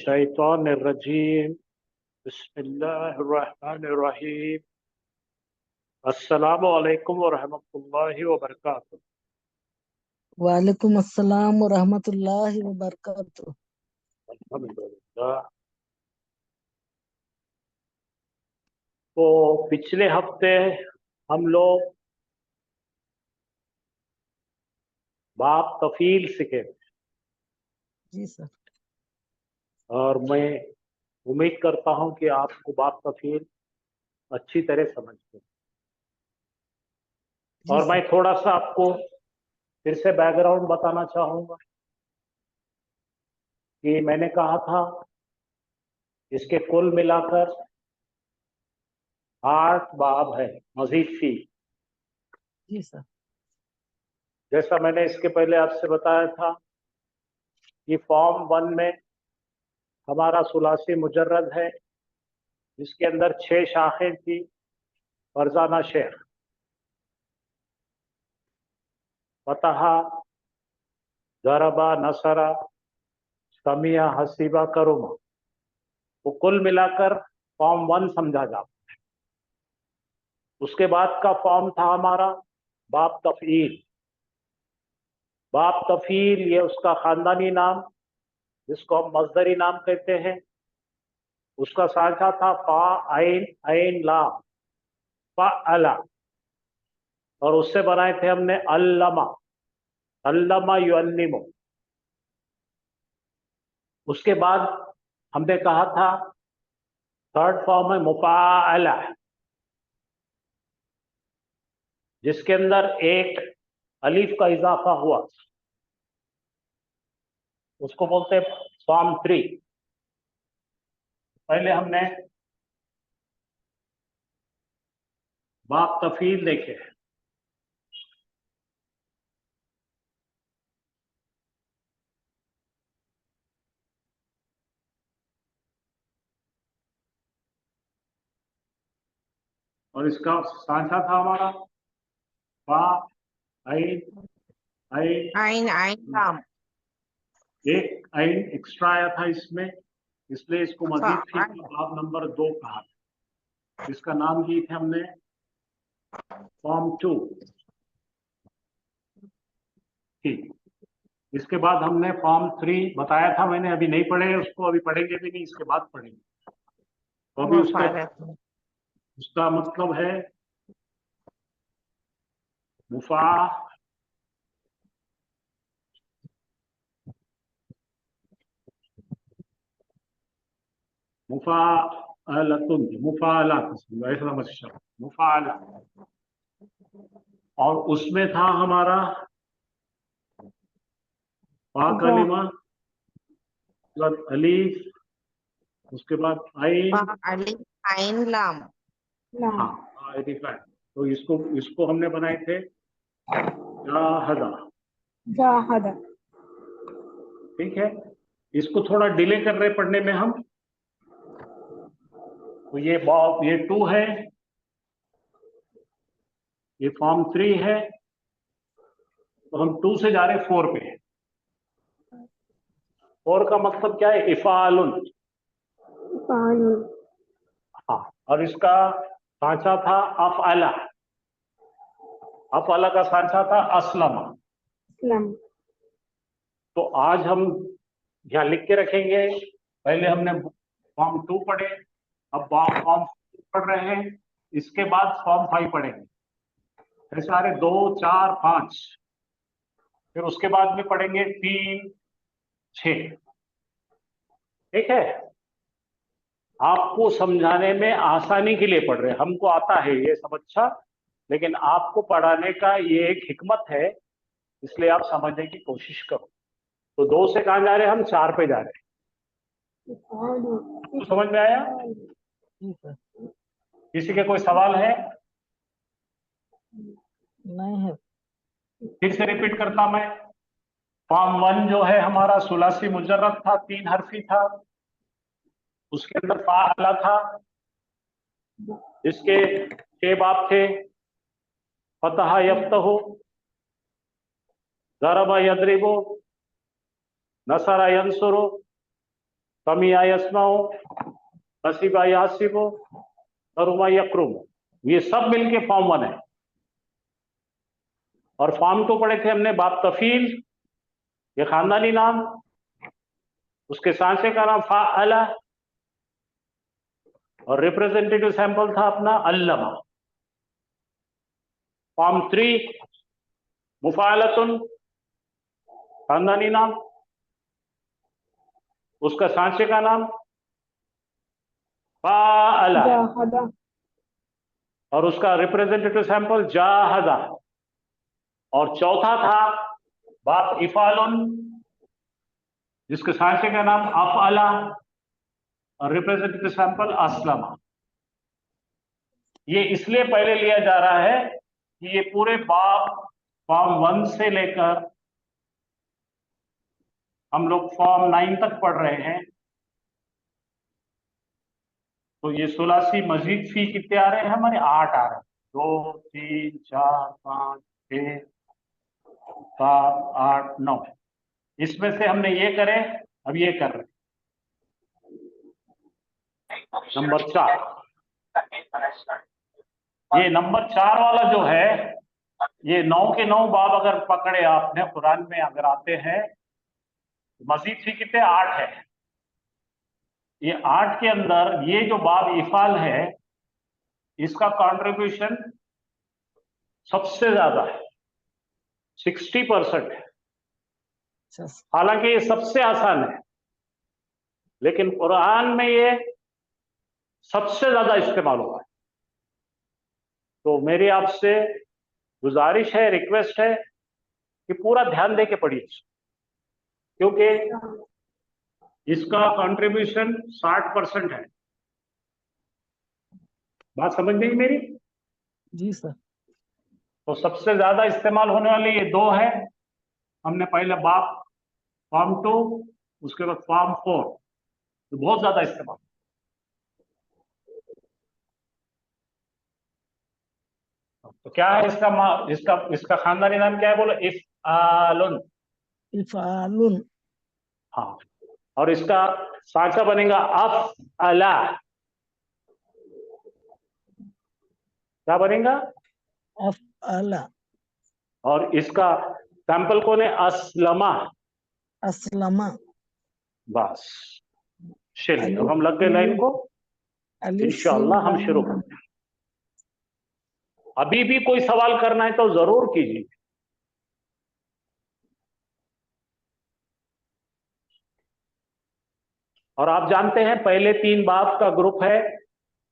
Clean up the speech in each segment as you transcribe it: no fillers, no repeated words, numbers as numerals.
शैतानिर्रजीम बिस्मिल्लाहिर्रहमानिर्रहीम अस्सलामु अलैकुम वरहमतुल्लाहि वबरकातुहू। वालेकुम अस्सलाम व रहमतुल्लाहि व बरकातुहू। अल्हम्दुलिल्लाह। तो पिछले हफ्ते हम लोग बाप तफील सीखे जी सर। और मैं उम्मीद करता हूं कि आपको बाप तफील अच्छी तरह समझ गए। जी और मैं सर। थोड़ा सा आपको फिर से बैकग्राउंड बताना चाहूंगा कि मैंने कहा था इसके कुल मिलाकर 8 बाब है, मजीद फी। जी सर। जैसा मैंने इसके पहले आपसे बताया था कि फॉर्म 1 में हमारा सुलासी मुजर्रद है जिसके अंदर 6 शाखें थी। फरजाना शेख, फतहा, ज़रबा, नसरा, समिया, हसीबा, करुमा। वो कुल मिलाकर फॉर्म 1 समझा जाता है। उसके बाद का फॉर्म था हमारा बाप तफील। बाप तफील ये उसका खानदानी नाम, जिसको हम मजदरी नाम कहते हैं। उसका साझा था फा आइन आइन लाम, फा अला। और उससे बनाए थे हमने अल्लमा, अल्लमा युअल्लिमु। उसके बाद हमने कहा था थर्ड फॉर्म है मुफाअला, जिसके अंदर एक अलीफ का इजाफा हुआ, उसको बोलते हैं फॉर्म 3। पहले हमने बाप तफील देखे। और इसका साझा था हमारा फा आइन आइन। आइन आइन लाम। एक आइन एक्स्ट्रा आया था इसमें, इसलिए इसको मजीद फी का बाब नंबर 2 कहा। इसका नाम दिए थे हमने फॉर्म 2। ठीक। इसके बाद हमने फॉर्म 3 बताया था मैंने, अभी नहीं पढ़े उसको, अभी पढ़ेंगे भी नहीं, इसके बाद पढ़ेंगे। तो अभी उसका मतलब है मुफा मुफाअलतुन, मुफाअला ऐसा समझ, मुफाअला। और उसमें था हमारा फा कलिमा, अलीफ, उसके बाद आइन, आइन लाम। हाँ अलीफ है। तो इसको इसको हमने बनाए थे जाहदा। जाहदा। ठीक है, इसको थोड़ा डिले कर रहे पढ़ने में हम। तो ये 2 है, ये फॉर्म 3 है। तो हम 2 से जा रहे 4 पे। 4 का मतलब क्या है? इफालुन। हाँ, और इसका सांचा था अफअला। अफअला का सांचा था अस्लमा। तो आज हम यहाँ लिख के रखेंगे। पहले हमने फॉर्म 2 पढ़े, अब फॉर्म 4 पढ़ रहे हैं, इसके बाद फॉर्म 5 पढ़ेंगे। ऐसे सारे 2 4 5, फिर उसके बाद में पढ़ेंगे 3 6। ठीक है, आपको समझाने में आसानी के लिए पढ़ रहे हैं। हमको आता है ये सब अच्छा, लेकिन आपको पढ़ाने का ये एक हिकमत है, इसलिए आप समझने की कोशिश करो। तो 2 से कहाँ जा रहे हैं हम? 4 पे जा रहे हैं। तो समझ में आया? किसी के कोई सवाल है? नहीं है। फिर से रिपीट करता मैं। फॉर्म 1 जो है हमारा सुलासी मुजर्रद था, 3 हरफी था। उसके अंदर फाअला था, इसके 6 बाब थे। फतहा यफ्तहु, ज़रबा यदरिबु, नसरा यंसुरु, समिया यस्माओ, हसीबा यासिबो, करुमा यकरुम, ये सब मिलके फॉर्म 1 है। और फॉर्म 2 पढ़े थे हमने बाप तफील, ये खानदानी नाम, उसके सांसे का नाम फाअला, और रिप्रेजेंटेटिव सैंपल था अपना अल्लमा। फॉर्म 3 मुफालतुन, खानदानी नाम, उसका सांचे का नाम फाअला, जाहदा, और उसका रिप्रेजेंटेटिव सैंपल जाहदा। और चौथा था बाप इफालुन, जिसके सांचे का नाम अफअला, और रिप्रेजेंटेटिव सैंपल अस्लमा। ये इसलिए पहले लिया जा रहा है कि ये पूरे बाप फॉर्म 1 से लेकर हम लोग फॉर्म 9 तक पढ़ रहे हैं। तो ये सुलासी मजीद फी कितने आ रहे हैं हमारे? 8 आ रहे हैं। 2 3 4 5 6 7 8 9। इसमें से हमने ये करे, अब ये कर रहे हैं नंबर 4। ये नंबर 4 वाला जो है, ये 9 के 9 बाब अगर पकड़े आपने कुरान में अगर आते हैं, मजीद फी कितने? 8 है। ये 8 के अंदर ये जो बाब इफाल है, इसका कंट्रीब्यूशन सबसे ज्यादा है, 60% है। अच्छा सर। हालांकि ये सबसे आसान है, लेकिन कुरान में ये सबसे ज्यादा इस्तेमाल हुआ है। तो मेरी आपसे गुजारिश है, रिक्वेस्ट है कि पूरा ध्यान दे के पढ़िए, क्योंकि इसका कंट्रीब्यूशन 60% है। बात समझ गई मेरी? जी सर। तो सबसे ज्यादा इस्तेमाल होने वाले ये 2 है। हमने पहले बाप फॉर्म 2, उसके बाद फॉर्म 4, तो बहुत ज्यादा इस्तेमाल। तो क्या है इसका खानदानी नाम क्या है? बोलो, इफ़आलुन। इफालुन, हाँ, और इसका सांचा बनेगा अफ़अला। क्या बनेगा? अफअला, और इसका सैंपल कौन है? अस्लमा। अस्लमा, बस, चलिए अलिफ अब हम लग गए लाइन को। अलिफ इंशाअल्लाह हम शुरू करते हैं। अभी भी कोई सवाल करना है तो जरूर कीजिए। और आप जानते हैं पहले 3 बाब का ग्रुप है,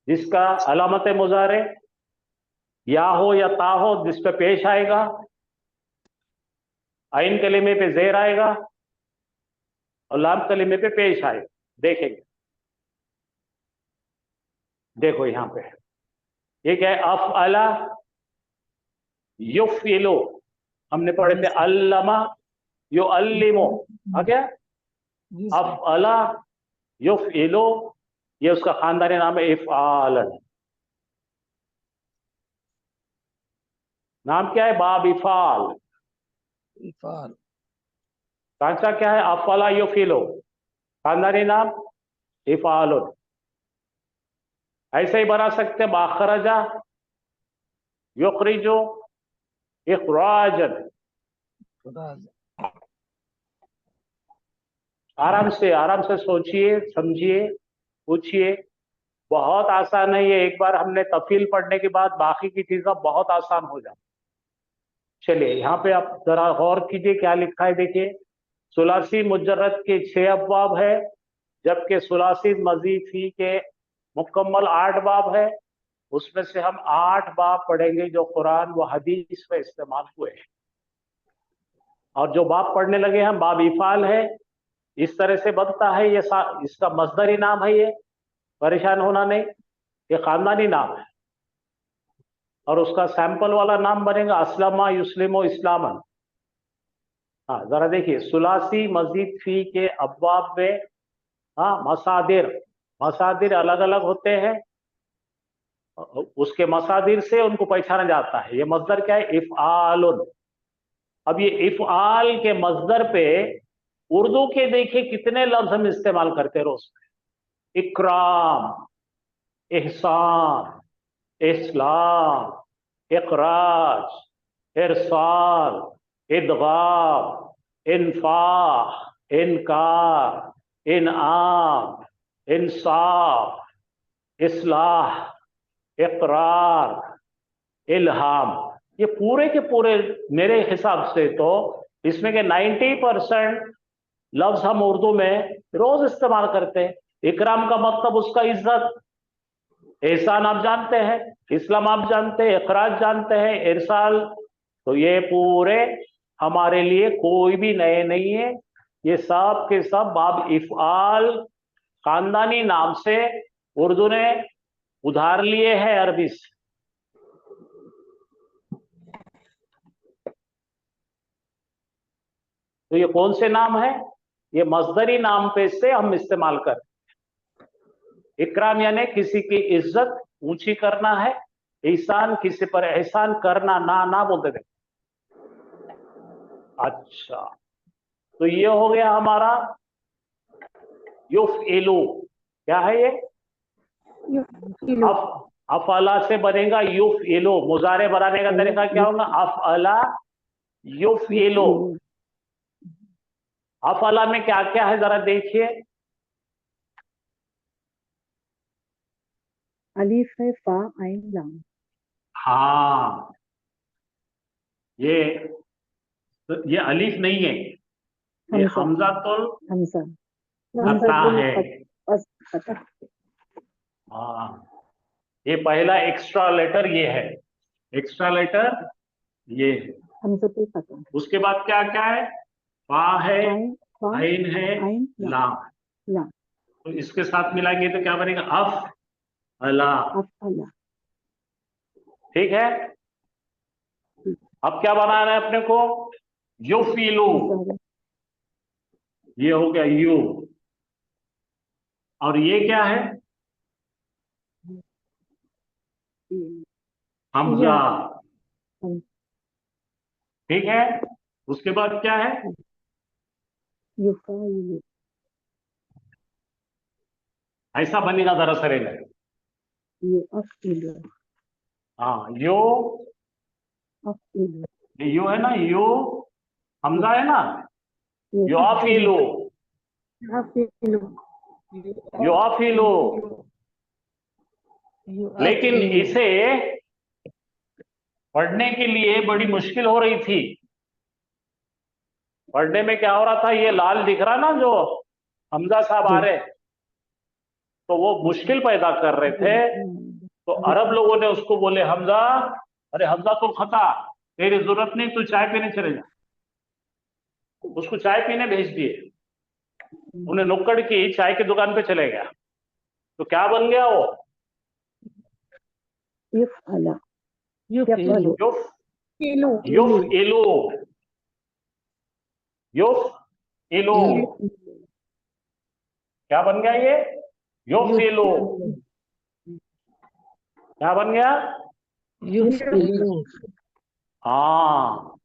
जिसका अलामत मुजारे या हो या ता हो, जिस पे पेश आएगा, आइन कलीमे पे जेर आएगा, और लाम कलीमे पे पेश आएगा। देखेंगे, देखो यहां पे ये क्या है? अफ़अला युफ़इलु, हमने पढ़े थे अल्लमा युअल्लिमु, आ गया? जी सर। अफ़अला युफ़इलु, ये उसका खानदानी नाम है इफ़आलन। नाम क्या है? बाब इफ़ाल। इफाल, सांचा क्या है? अफ़अला युफ़इलु, खानदानी नाम इफ़आलुन। ऐसे ही बना सकते हैं बाखरजा युखरिजु इखराजन। आराम से सोचिए, समझिए, पूछिए। बहुत आसान है ये। एक बार हमने तफील पढ़ने के बाद बाकी की चीजें बहुत आसान हो जाती। चलिए यहाँ पे आप जरा गौर कीजिए क्या लिखा है। देखिए, सुलासी मुजर्रद के 6 अब्वाब है, जबकि सुलासी मजीद फी के मुकम्मल 8 बाब है। उसमें से हम 8 बाब पढ़ेंगे जो कुरान व हदीस में इस्तेमाल हुए हैं। और जो बाब पढ़ने लगे हम, बाब इफाल है, इस तरह से बनता है। ये इसका मजदरी नाम है, ये परेशान होना नहीं, ये खानदानी नाम है। और उसका सैंपल वाला नाम बनेगा अस्लमा युस्लिमो इस्लामन। हाँ, जरा देखिए, सुलासी मजीद फी के अब्वाब में, हाँ, मसादिर अलग अलग होते हैं, उसके मसादिर से उनको पहचाना जाता है। ये मजदर क्या है? इफ़आलुन। अब ये इफ़आल के मजदर पे उर्दू के देखिए कितने लफ्ज हम इस्तेमाल करते हैं रोज में। इकराम, एहसान, इस्लाम, इकराज, इरसाल, इदगाम, इन्फाह, इनकार, इनाम, इंसाफ, इस्लाह, इकरार, इल्हाम। ये पूरे के पूरे मेरे हिसाब से तो इसमें के 90% लफ्ज हम उर्दू में रोज इस्तेमाल करते हैं। इकराम का मतलब उसका इज्जत, एहसान आप जानते हैं, इस्लाम आप जानते हैं, इखराज जानते हैं, इरसाल। तो ये पूरे हमारे लिए कोई भी नए नहीं है, ये सब के सब बाब इफ़आल खानदानी नाम से उर्दू ने उधार लिए हैं अरबी से। तो ये कौन से नाम है? ये मस्दरी नाम पे से हम इस्तेमाल करते हैं। इकराम यानी किसी की इज्जत ऊंची करना है, एहसान किसी पर एहसान करना, ना बोलते थे। अच्छा, तो ये हो गया हमारा युफ़इलु। क्या है ये? अफअला से बनेगा युफ़इलु। मुजारे बनाने का तरीका क्या होगा? अफअला युफ़इलु। अफअला में क्या क्या है जरा देखिए। अलीफ है, फा, आइन, लाम। हाँ, ये अलीफ नहीं है, ये हमजातुल हमजा फता है। फता। हाँ, ये पहला एक्स्ट्रा लेटर ये है, एक्स्ट्रा लेटर ये है। हमजातुल फता। उसके बाद क्या क्या है? फा है, आइन है, आइन, लाम। लाम। तो इसके साथ मिलाएंगे तो क्या बनेगा? अफ अला। अफअला। ठीक है। अब क्या बनाना है अपने को? युफ़इलु। ये हो गया यू। और ये क्या है? हमजा। ठीक है। उसके बाद क्या है? युफ़ाइलु। ऐसा बनेगा दरअसल युफ़इलु। हाँ, यो, अफ़इलु। यू है ना, यू हमजा है ना, युफ़इलु, अफ़इलु। युफ़इलु। लेकिन इसे पढ़ने के लिए बड़ी मुश्किल हो रही थी। पढ़ने में क्या हो रहा था? ये लाल दिख रहा ना जो हमजा साहब आ रहे, तो वो मुश्किल पैदा कर रहे थे। तो अरब लोगों ने उसको बोले हमजा, अरे हमजा तो खता, तेरी जरूरत नहीं, तू चाय पीने चले जा। उसको चाय पीने भेज दिए। उन्हें नुक्कड़ की चाय की दुकान पे चले गया। तो क्या बन गया वो? युफ़अला। युफ़इलु। युफ़इलु। युफ़इलु। क्या बन गया ये? युफ़इलु। क्या बन गया? युफ़इलु। हाँ,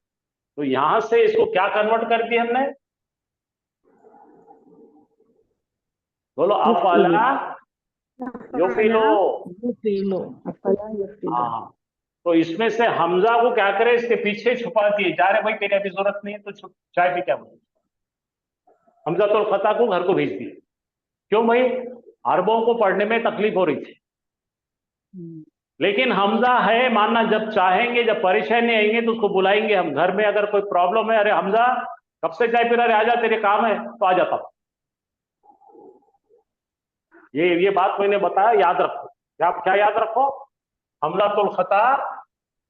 तो यहां से इसको क्या कन्वर्ट कर दिया हमने? बोलो, अफअला युफ़इलु। युफ़इलु। अफ़अला युफ़इलु। हाँ, तो इसमें से हमजा को क्या करे? इसके पीछे छुपा दिए जा रहे, भाई तेरी अभी जरूरत नहीं है तो चाय पी क्या बोले। हमजा तो फता को घर को भेज दिए। क्यों भाई? अरबों को पढ़ने में तकलीफ हो रही थी। लेकिन हमजा है मानना, जब चाहेंगे, जब परेशानी आएंगे तो उसको बुलाएंगे हम। घर में अगर कोई प्रॉब्लम है, अरे हमजा कब से चाय पी रहा है, आजा तेरे काम है, तो आ जाता हूं। ये बात मैंने बताया, याद रखो। क्या याद रखो? हमजातुल खता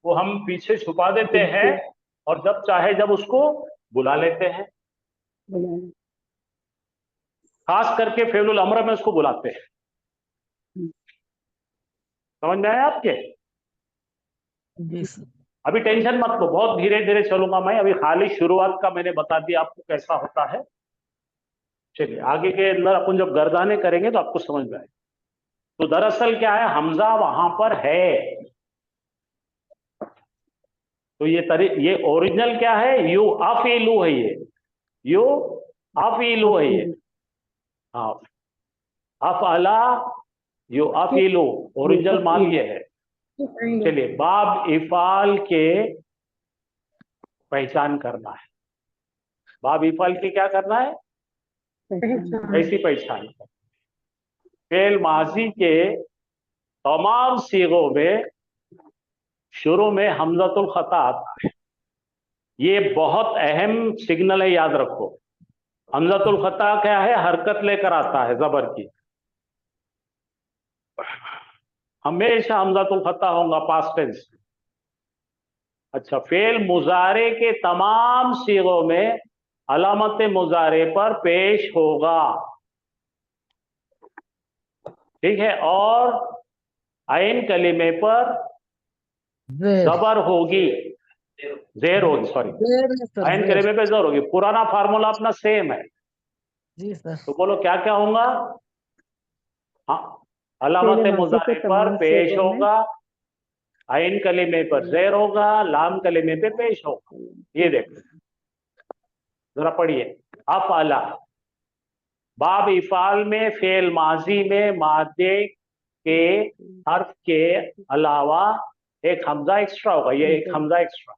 वो हम पीछे छुपा देते हैं, और जब चाहे जब उसको बुला लेते हैं। खास करके फेलुल अम्र में उसको बुलाते हैं। समझ में आया आपके? जी सर। अभी टेंशन मत लो, बहुत धीरे धीरे चलूंगा मैं। अभी खाली शुरुआत का मैंने बता दिया आपको कैसा होता है। चलिए आगे के अंदर अपन जब गर्दाने करेंगे तो आपको समझ में आएगा। तो दरअसल क्या है, हमजा वहां पर है। तो ये ओरिजिनल क्या है? युफ़इलु है। ये युफ़इलु अफीलू है ये। हाँ, अफअला यो अफीलू ओरिजिनल माल ये है। चलिए, बाब इफाल के पहचान करना है। बाब इफाल की क्या करना है? कैसी पहचान? फेल माजी के तमाम सीगों में शुरू में हमजतुल खता आता है। ये बहुत अहम सिग्नल है, याद रखो। हमजतुल खता क्या है? हरकत लेकर आता है जबर की। हमेशा हमजतुल खता होगा पास्ट टेंस। अच्छा, फेल मुजारे के तमाम सीगों में अलामत मुजारे पर पेश होगा, ठीक है। और आइन कलीमे पर जेर जबर होगी, जेर होगी, सॉरी, जेर है सर, आइन जेर। कलीमे पे जबर होगी। पुराना फार्मूला अपना सेम है, जी सर। तो बोलो क्या क्या होगा? हाँ, अलामत फेल माजी मुजारे के पर तमाम पेश सीगों में होगा, आइन कलीमे पर जेर होगा, लाम कलीमे पे पेश होगा। ये देखो, जरा पढ़िए। अफअला, बाब इफाल में फेल माजी में मादे के हर्फ के अलावा एक हमजा एक्स्ट्रा होगा। ये एक हमजा एक्स्ट्रा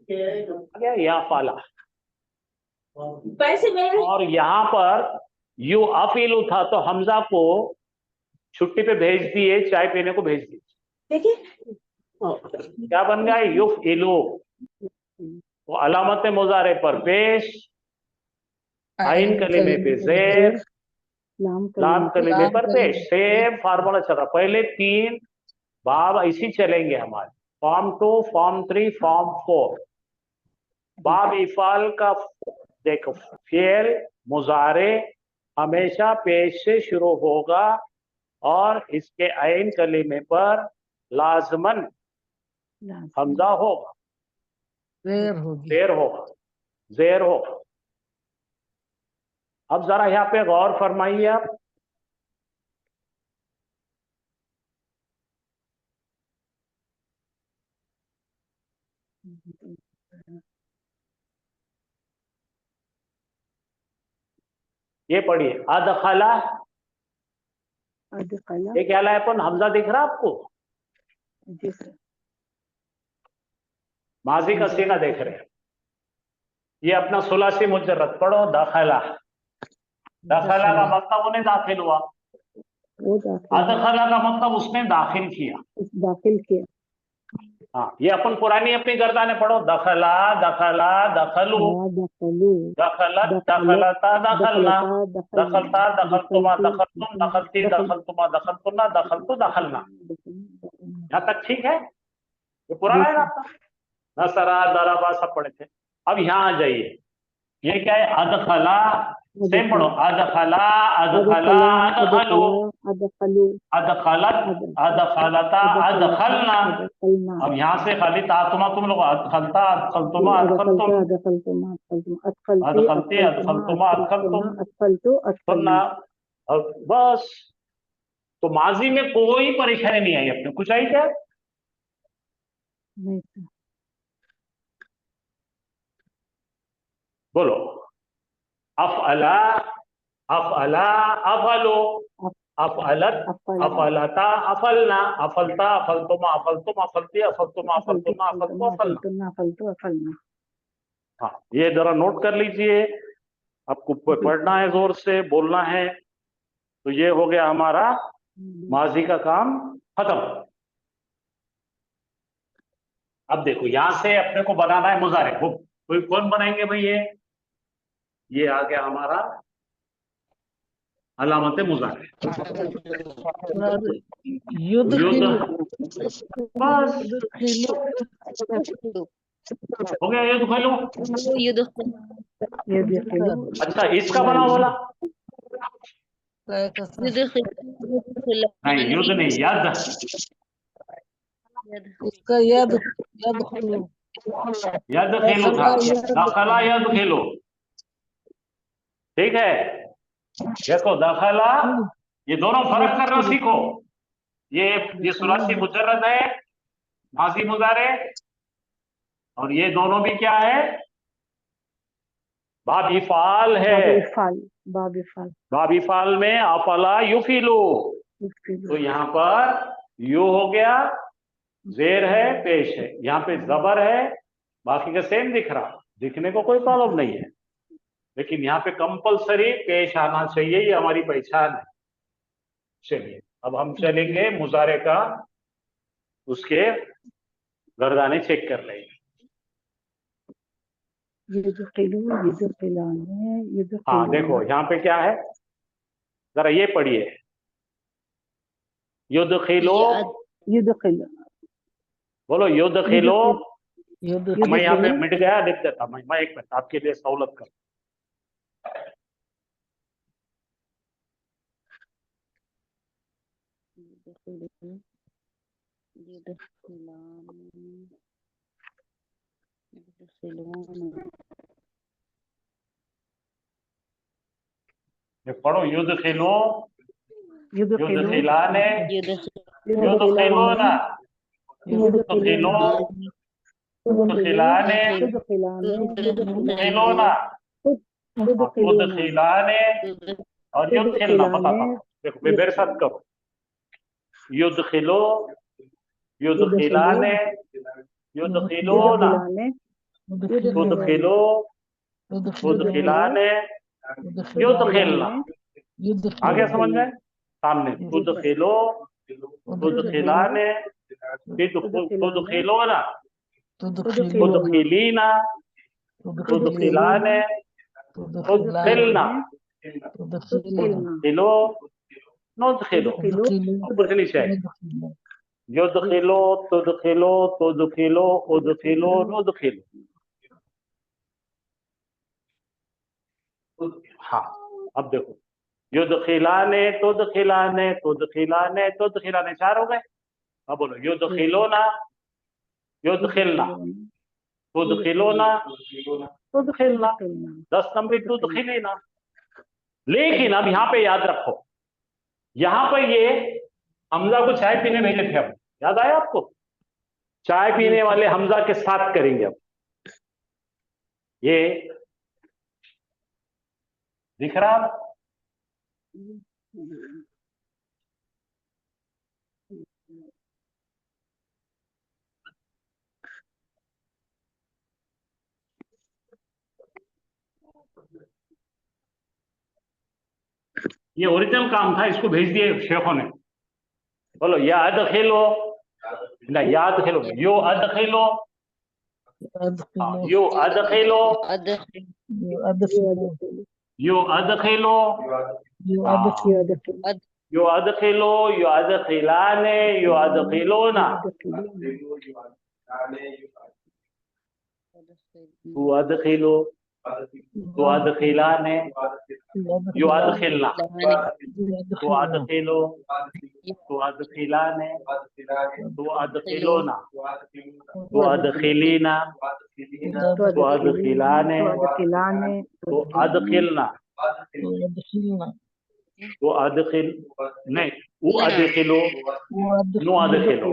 क्या? या फाला। और यहाँ पर यू अफीलू था, तो हमजा को छुट्टी पे भेज दिए, चाय पीने को भेज दिए। क्या बन गया? युफ इलू। वो अलामत मुजारे पर पेश, आइन कलीमे पे जेर, लाम कलीमे पर पेश। सेम फार्मूला चल रहा। पहले 3 बाब ऐसी चलेंगे हमारे, फॉर्म 2, फॉर्म 3, फॉर्म 4। बाब इफाल का देखो, फेल मुजारे हमेशा पेश से शुरू होगा और इसके आइन कलीमे पर लाजमन हमजा होगा, जेर होगी। जेर होगा, जेर होगा। अब जरा यहाँ पे गौर फरमाइए आप। ये पढ़िए, अदखला। अदखला। ये क्या लाए अपन? हमजा दिख रहा आपको? जी सर। माजी का सीगा देख रहे हैं। ये अपना सुलासी मुजर्रद पढ़ो, दखला। दखला का मतलब उन्हें दाखिल हुआ, वो दाखिल अदखला का मतलब उसने दाखिल किया। दाखिल किया। हाँ, ये अपन पुरानी अपनी गर्दाने पढ़ो, दखला, दखला, दखलू, दखलू, दखलत, दखलता, दखलना, दखलता, दखलतुमा, दखलतुम, दखलती, दखलतुमा, दखलतुना, दखलतु, दखलना। यहाँ तक ठीक है? ये पुराना है ना आपका? नसरा, दरबा सब पढ़े थे। अब यहाँ आ जाइए, ये क्या है? अदखला। सेम पढ़ो, अदखला, अदखला, अदखलू, अदखलू, अदखलत, अदखलता, अदखलना। अब यहाँ से खाली तातुमा तुम लोग, अदखलता, अदखलतुमा, अदखलतुम, अदखलती, अदखलतुमा, अदखलतुम, सुनना। और बस। तो माजी में कोई परेशानी नहीं आई अपने, कुछ आई क्या? बोलो। अफअला, अफअला, अफअलो, अफअलत, अफअलता, अफअलना, अफअलता, अफअलतुमा, अफअलतुम, अफअलती, अफअलतुमा, अफअलतुमा, अफअलतु, अफअलना। हाँ, ये जरा नोट कर लीजिए। आपको पढ़ना है, जोर से बोलना है। तो ये हो गया हमारा माजी का काम खत्म। अब देखो, यहां से अपने को बनाना है मुजारे। कोई कौन बनाएंगे भाई? ये आ गया हमारा अलामत मुजारे। युद्ध युद्ध, बस खिलो। हो गया। युद्ध खेलो। अच्छा, इसका बना बोला नहीं, युद्ध नहीं, यद। इसका यद यद खिलो। यद खेलो था, दखला यद खेलो, ठीक है। देखो, दखला, ये दोनों फर्क करना सीखो। ये सुलासी मुजर्रद है, माजी मुजारे, और ये दोनों भी क्या है? बाबिफाल है, बाबिफाल, बाबिफाल, बाबिफाल में अफला युफिलु, तो यहाँ पर यू हो गया, जेर है, पेश है, यहाँ पे जबर है, बाकी का सेम दिख रहा, दिखने को कोई प्रॉब्लम नहीं है, लेकिन यहाँ पे कंपलसरी पेश आना चाहिए, ये हमारी पहचान है। चलिए अब हम चलेंगे मुजारे का, उसके गर्दाने चेक कर लेंगे। हाँ देखो यहाँ पे क्या है, जरा ये पढ़िए, युदखिलो, युदखिल, बोलो युदखिलो, युद्ध मैं यहाँ पे मिट गया, लिख देता मैं एक मिनट आपके लिए सहूलत कर। ये पढ़ो, युदखिलो, युदखिलाने, युदखिलोना, युदखिलो, युदखिलाने, युदखिलोना, युदखिलाने और युदखिलना, बताता हूँ, देखो मेरे साथ करो, युदखिलो, युदखिलाने, युदखिलोना, युदखिलो, युदखिलाने, युदखिलना, आ गया समझ में? सामने तुदखिलो, तुदखिलाने, तुदखिलोना, तुदखिलीना, तुदखिलाने, तुदखिलना, तुदखिलो, नुदखिलो, ऊपर से नीचे आए, युदखिलो, तुदखिलो, तुदखिलो, उदखिलो, नुदखिलो। हाँ अब देखो, युदखिलाने, तुदखिलाने, तुदखिलाने, तुदखिलाने, 4 हो गए। अब बोलो युदखिलोना, युदखिलना, तुदखिलोना, तुदखिलना, 10 नंबर तुदखिलीना। लेकिन अब यहाँ पे याद रखो, यहाँ पर ये हमजा को चाय पीने भेजे थे, अब याद आया आपको? चाय पीने वाले हमजा के साथ करेंगे अब, ये दिख रहा? ये ओरिजिनल काम था, इसको भेज दिए शेखों ने। बोलो या अदखिलो, ना याद खेलो, यो अदखिलो, यो अदखिलो, यो अदखिलो, यो अदखिलो, यो अदखिलाने, यो अदखिलोना, तू अदखिलो, तू अदखिलाने, यो अदखिलना, तू अदखिलो, तू अदखिलाने, तू अदखिलोना, तू अदखिलीना, तू अदखिलाने, तू अदखिलना, तू अदखिल, नहीं वो अदखिलो, नो अदखिलो।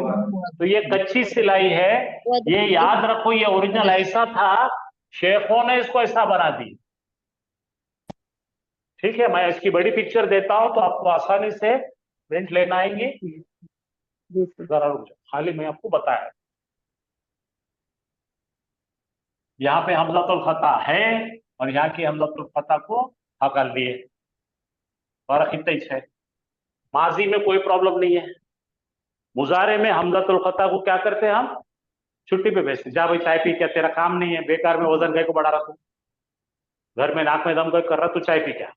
तो ये कच्ची सिलाई है, ये याद रखो, ये ओरिजिनल ऐसा था, शेखों ने इसको ऐसा बना दी। ठीक है, मैं इसकी बड़ी पिक्चर देता हूं तो आपको आसानी से प्रिंट लेना आएंगी। जरा रुक जाओ, खाली मैं आपको बताया, यहाँ पे हमज़तुल खता है और यहाँ की हमज़तुल खता को हकल दिए, फर्क इतना ही है। माजी में कोई प्रॉब्लम नहीं है, मुजारे में हमज़तुल खता को क्या करते हैं हम? छुट्टी पे भेजते, जा भाई चाय पी, क्या तेरा काम नहीं है, बेकार में वजन गए को बढ़ा रहा, तू घर में नाक में दम कर रहा, तू चाय पी, क्या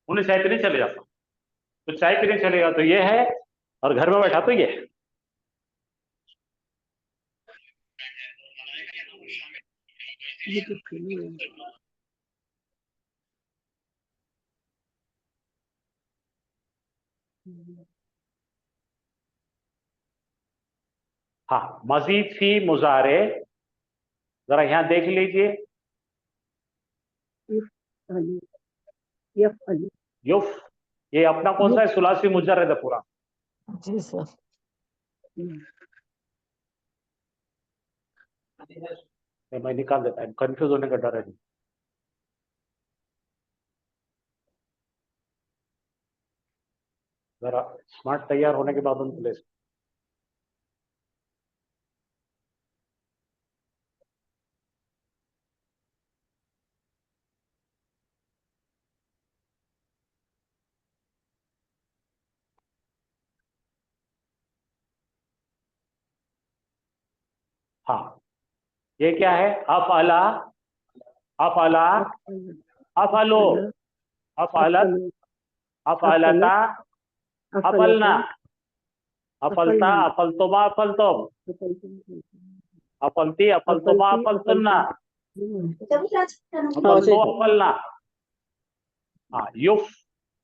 उन्हें चाय पीने चले जाता, तो चाय पीने चलेगा तो ये है, और घर में बैठा तो ये है। हाँ, मजीद फी मुजारे, जरा यहाँ देख लीजिए, युफ, ये अपना कौन सा है? सुलासी मुजर्रद है पूरा। जी सर। मैं निकाल देता है, कंफ्यूज होने का डर है। जरा स्मार्ट तैयार होने के बाद उनको ले सकते। हाँ, ये क्या है? अफअला, अफअला, अफअलो, अफअलत, अफअलता, अफअलना, अफअलता, अफअलतुमा, अफअलतुम, अफअलती, अफअलतुमा, अफअलतुन्ना, अफअलतु, अफअलना। हाँ, युफ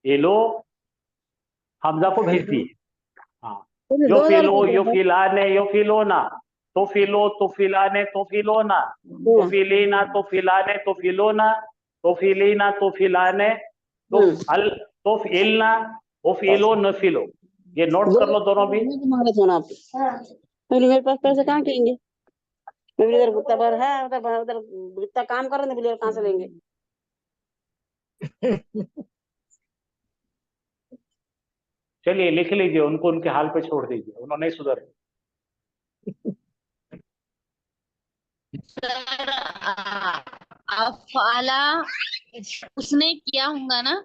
एलो हमजा को भेज दिए। हाँ, युफिलो, युफिलाने, युफिलोना, तुफिलो, तुफिलाने, तुफिलोना, तुफिलीना, तुफिलाने, तुफिलोना, तुफिलीना, तुफिलाने, तुफिलना, उफिलो, नफिलो। ये नोट कर लो दोनों भी। तुम्हारा फोन आप मेरे पास पैसे कहाँ के लेंगे? मैं भी इधर गुत्ता भर है, उधर गुत्ता काम कर रहे हैं, कहाँ से लेंगे? चलिए लिख लीजिए, उनको उनके हाल पे छोड़ दीजिए, उन्होंने नहीं सुधर। सर अफाला उसने किया होगा ना?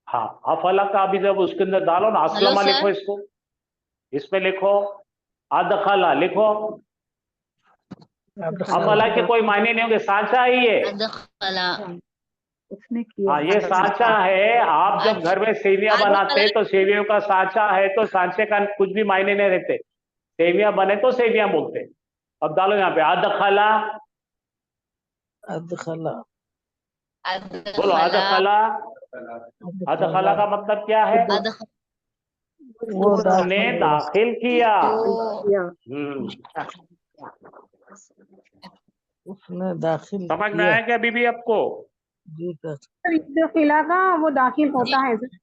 हाँ, अफला का अभी जब उसके अंदर डालो ना, असलमा सर। लिखो, इसको इसमें लिखो, अदखला लिखो। अफला के कोई मायने नहीं होंगे, सांचा ही है। अदखला उसने किया। हाँ, ये सांचा है। आप जब घर में सेवियां बनाते हैं तो सेवियों का सांचा है, तो सांचे का कुछ भी मायने नहीं रहते। सेवियां बने तो सेवियां बोलते हैं। अब डालो यहाँ पे अदखला, अदखला, बोलो अदखला। अदखला का मतलब क्या है? वो उसने दाखिल किया। उसने दाखिल समझ में किया। आया क्या बीबी आपको? जी सर। जो खिला का वो दाखिल होता है सर।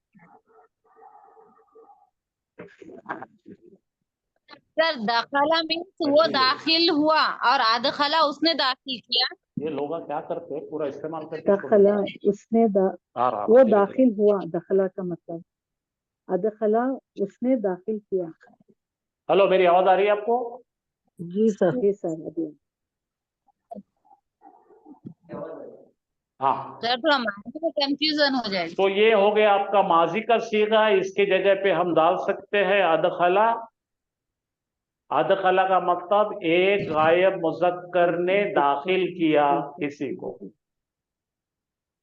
सर दखला मीन्स वो दाखिल हुआ और अदखला उसने दाखिल किया। ये लोग क्या करते हैं, पूरा इस्तेमाल करके दखला उसने वो दाखिल हुआ। दखला का मतलब अदखला उसने दाखिल किया। हेलो, मेरी आवाज आ रही है आपको? जी सर। जी सर। अभी हाँ, सर थोड़ा माइंड में कंफ्यूजन हो जाएगा। तो ये हो गया आपका माजी का सीगा। इसके जगह पे हम डाल सकते हैं अदखला। अदखला का मतलब एक गायब मुज़क्कर ने दाखिल किया किसी को।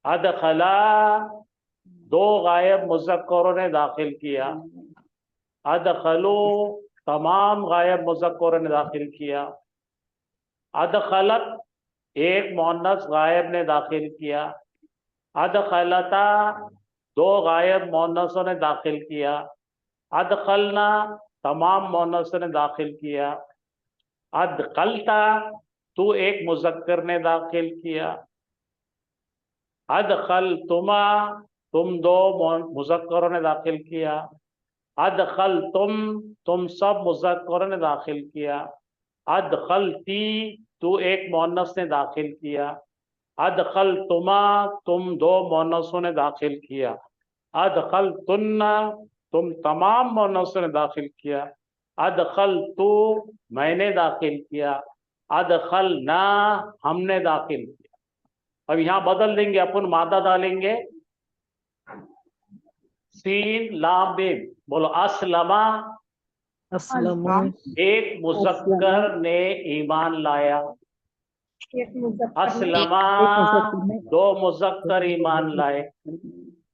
अदखला दो गायब मुज़क्करों ने दाखिल किया। अदखलू तमाम गायब मुज़क्करों ने दाखिल किया। अदखलत एक मुअन्नस गायब ने दाखिल किया। अदखलता दो गायब मुअन्नसों ने दाखिल किया। अदखलना तमाम मुअन्नसों ने दाखिल किया। अदखलता तू एक मुज़क्कर ने दाखिल किया। अदखलतुमा तुम दो मुज़क्करों ने दाखिल किया। तुम सब मुज़क्करों ने दाखिल किया। अदखलती तू एक मुअन्नस ने दाखिल किया। अदखलतुमा तुम दो मुअन्नसों ने दाखिल किया। अदखलतुन्ना तुम तमाम मुअन्नसों ने दाखिल किया। अदखलतु मैंने दाखिल किया। अदखलना हमने दाखिल किया। अब यहां बदल देंगे, अपन मादा डालेंगे, सीन लाम बेम। बोलो अस्लमा अस्लमा एक मुज़क्कर ने ईमान लाया। अस्लमा दो मुज़क्कर ईमान लाए।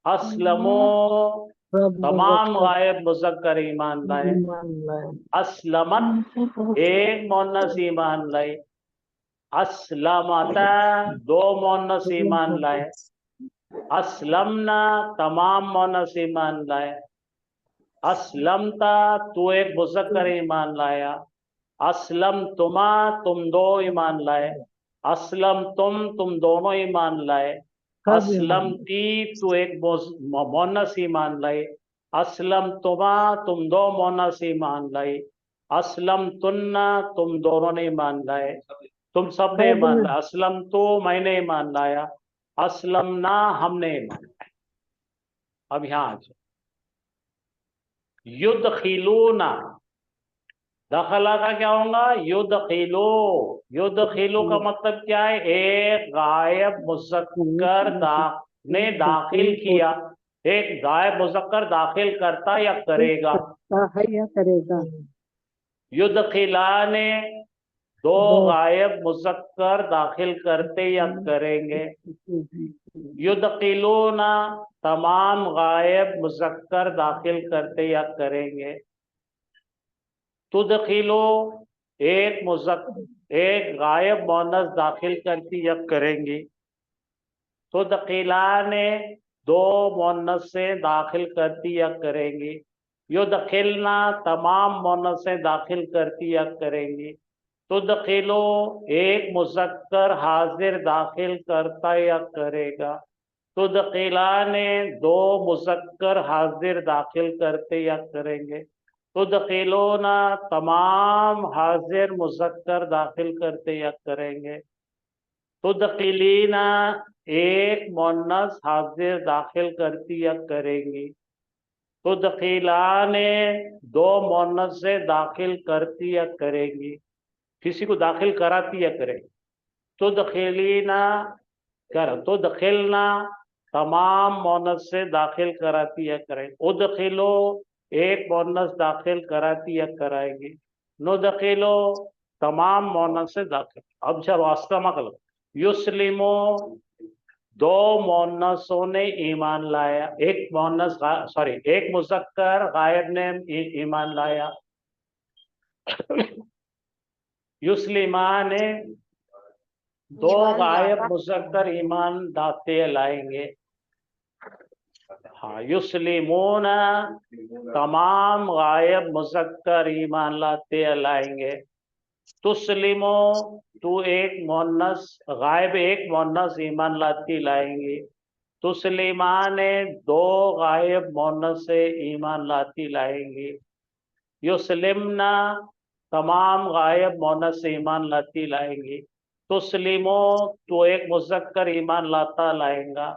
अस्लमो सब तमाम मुज़क्कर गायब मुज़क्कर ईमान लाए। ईमान लाए। अस्लमत एक मुअन्नस ईमान लाए। अस्लमता दो मुअन्नस ईमान लाए। अस्लमना तमाम मुअन्नस ईमान लाए। अस्लमता तू एक मुज़क्कर ईमान लाया। अस्लम तुमा तुम दो ईमान लाए। अस्लम तुम दोनों ईमान लाए। सब ईमान अस्लम ती तू एक मुअन्नस ईमान लाए। अस्लम तुमा तुम दो मुअन्नस ईमान लाए। अस्लम तुन्ना तुम दोनों ने ईमान लाए। तुम सब ने ईमान लाया। असलम तो मैंने ईमान लाया। असलम ना हमने ईमान लाया। अब यहां आ जाओ। युदखिलूना, दखला का क्या होगा? युदखिलो। युदखिलो का मतलब क्या है? एक गायब मुज़क्कर ने दाखिल किया, एक गायब मुज़क्कर दाखिल करता या करेगा। है या करेगा। युदखिलाने, दो गायब मुज़क्कर दाखिल करते या करेंगे। युदखिलूना, तमाम गायब मुज़क्कर दाखिल करते या करेंगे। तुदखिलो, एक गायब मोनस दाखिल करती या करेंगी। तुदखिलाने, दो मोनसें दाखिल करती या करेंगी। युदखिलना, तमाम मोनसें दाखिल करती या करेंगी। तुदखिलो, एक मुज़क्कर हाजिर दाखिल करता या करेगा। तुदखिलाने, दो मुज़क्कर हाजिर दाखिल करते या करेंगे। तुदखिलूना, तमाम हाजिर मुज़क्कर दाखिल करते या करेंगे। तुदखिलीना, एक मुअन्नस हाजिर दाखिल करती या करेंगी। तुदखिलाने, दो मुअन्नसें दाखिल करती या करेंगी, किसी को दाखिल कराती या करेंगी। तुदखिलीना, तुदखिलना, तमाम मुअन्नस से दाखिल कराती या करेंगे। उदखिलो, एक मुअन्नस दाखिल कराती या कराएंगे। नुदखिलो, तमाम मुअन्नस से दाखिल। अब जब वास्ता मकल युस्लिमो, दो मुअन्नसों ने ईमान लाया, एक मुअन्नस एक मुज़क्कर गायब ने ईमान लाया। युस्लिमाने, दो ईमान गायब लाता। मुज़क्कर ईमान लाते लाएंगे। हाँ, युस्लिमूना, तमाम गायब मुज़क्कर ईमान लाते लाएंगे। तुस्लिमो, तू एक मुअन्नस गायब एक मुअन्नस ईमान लाती लाएंगी। तुस्लिमाने, दो गायब मुअन्नस से ईमान लाती लाएंगी। युस्लिमना, तमाम गायब मुअन्नस से ईमान लाती लाएंगी। तुस्लिमो, तो एक मुज़क्कर ईमान लाता लाएगा।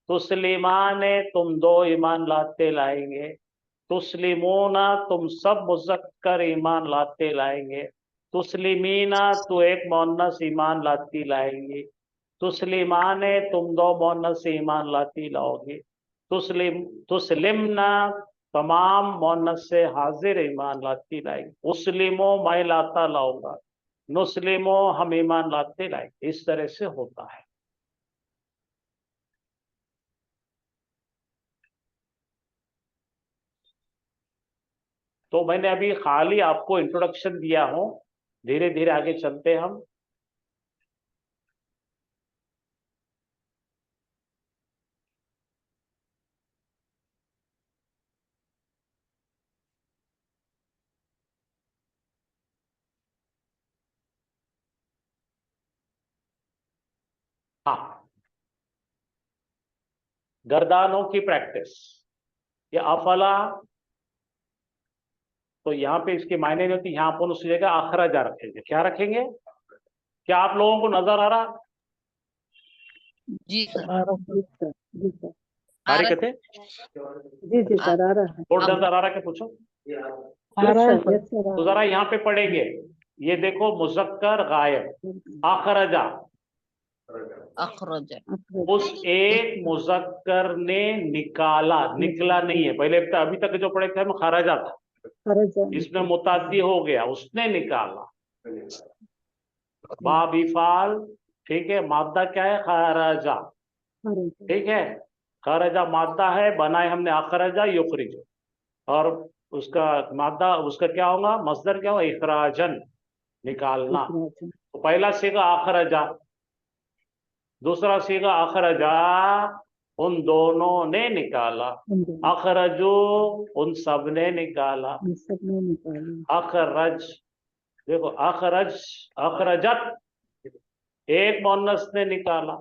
तुस्लिमाने, तुम दो ईमान लाते लाएंगे। तुस्लिमूना, तुम सब मुज़क्कर ईमान लाते लाएंगे। तुस्लिमीना, तो एक मुअन्नस ईमान लाती लाएंगी। तुस्लिमाने, तुम दो मुअन्नस ईमान लाती लाओगी। तुस्लिमना, तमाम मुअन्नस से हाजिर ईमान लाती लाएंगे। उस्लिमो, मैं लाता लाऊंगा। नुस्लिमो, हम ईमान लाते लाएंगे। इस तरह से होता है। तो मैंने अभी खाली आपको इंट्रोडक्शन दिया हूं, धीरे धीरे आगे चलते हम। हाँ, गर्दानों की प्रैक्टिस, ये अफला, तो यहाँ पे इसके मायने नहीं होती, यहाँ पर उस जगह अखरजा रखेंगे। क्या रखेंगे? क्या आप लोगों को नजर आ रहा? जी सर। जी सर, जी सर, आ सारे रहा कहते जी जी सर, आ रहा है। और नजर आ रहा? क्या पूछो? आ रहा है yes sir, sir. Yes sir, तो जरा यहाँ पे पढ़ेंगे, ये देखो मुज़क्कर गायब अखरजा, अखरज। उस एक मुज़क्कर ने निकाला, निकला नहीं है। पहले अभी तक जो पढ़े थे हम खरजा था, इसमें मुताद्दी हो गया, उसने निकाला। बाबिफाल, ठीक है, मादा क्या है? खरजा, ठीक है, खरजा मादा है, बनाए हमने अखरजा युखरिज, और उसका मादा उसका क्या होगा? मस्दर क्या होगा? इखराजन, निकालना। तो पहला सीगा अखरजा, दूसरा सीगा अखरजा, उन दोनों ने निकाला। अखरजो, उन सब ने निकाला। अखरज, देखो अखरज, अखरजत, एक मुअन्नस ने निकाला।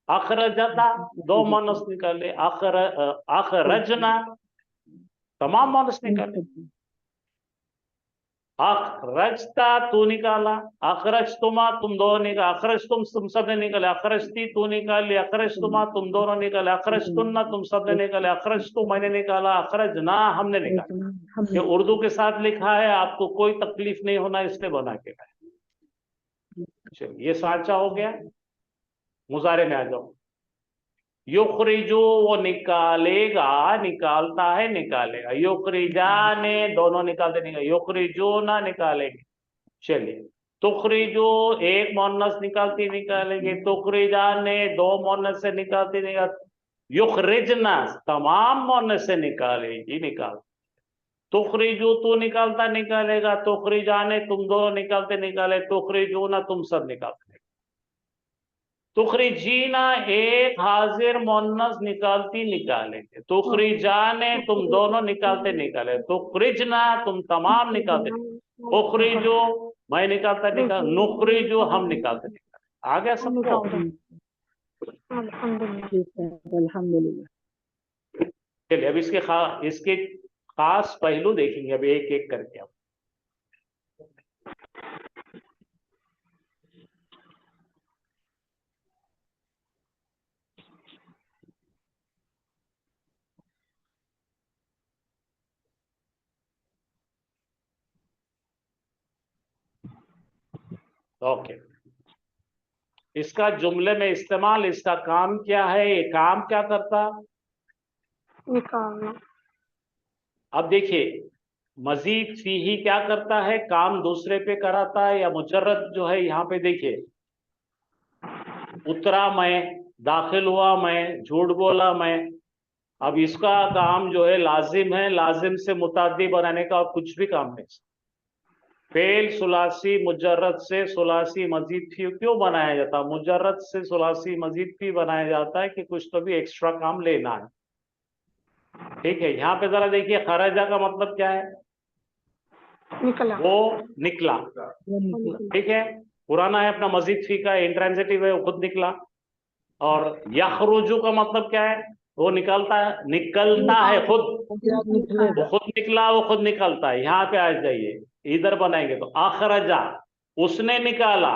अखरजता, दो मुअन्नस निकाले। अखरजना, तमाम मुअन्नस निकाले। अखरजता तू निकाला, अखरजतुमा तुम दोनों निकाला, तुम सब ने निकाले, अखरजती तू निकाली, अखरजतुमा तुम दोनों निकाले, अखरजतुन्ना तुम सब ने निकाले, अखरजतु मैंने निकाला, अखरजना हमने निकाला। ये उर्दू के साथ लिखा है, आपको कोई तकलीफ नहीं होना इसलिए बना के लाया। चलिए ये साचा हो गया। मुजारे में आ जाओ। युखरिजु वो निकालेगा, निकालता है, निकालेगा। युखरिजाने दोनों निकालते निकाले, युखरिजो ना निकालेंगे। चलिए तुखरिजो एक मोन्नस निकालती निकालेंगे, तुखरिजाने दो मोन्नस से निकालती निकाल, युखरिजना तमाम मोन्नस से निकालेगी, निकाल। तुखरिजो तू निकालता निकालेगा, तुखरिजाने तुम दोनों निकालते निकाले, तुखरिजो ना तुम सब निकालते। तुखरिजीना एक हाजिर मोन्नस निकालती निकालेंगे, तुखरिजाने तुम दोनों निकालते निकाले, तुखरिजना तुम तमाम निकालते, उखरिजो मैं निकालता निकाल, नुखरिजो हम निकालते निकाले। आ गया सबको? अल्हम्दुलिल्लाह। चलिए अब इसके खास पहलू देखेंगे अब एक एक करके। अब ओके, इसका जुमले में इस्तेमाल, इसका काम क्या है, ये काम क्या करता? निकालना। अब देखिए मजीद फीही क्या करता है, काम दूसरे पे कराता है, या मुजर्रद जो है यहाँ पे देखिए, उतरा मैं, दाखिल हुआ मैं, झूठ बोला मैं। अब इसका काम जो है लाजिम है, लाजिम से मुताद्दी बनाने का और कुछ भी काम नहीं। फेल सुलासी मुजर्रद से सुलासी मजीद फी क्यों बनाया जाता है? मुजर्रद से सुलासी मजीद फी बनाया जाता है कि कुछ तो भी एक्स्ट्रा काम लेना है। ठीक है, यहाँ पे जरा देखिए खराजा का मतलब क्या है? निकला। वो निकला। ठीक है, पुराना है अपना मजीद फी का, इंट्रांजिटिव है, वो खुद निकला। और यखरुजु का मतलब क्या है? वो निकलता है, निकलता है खुद, वो खुद निकला, वो खुद निकलता है। यहाँ पे आ जाइए, इधर बनाएंगे तो अखरजा उसने निकाला,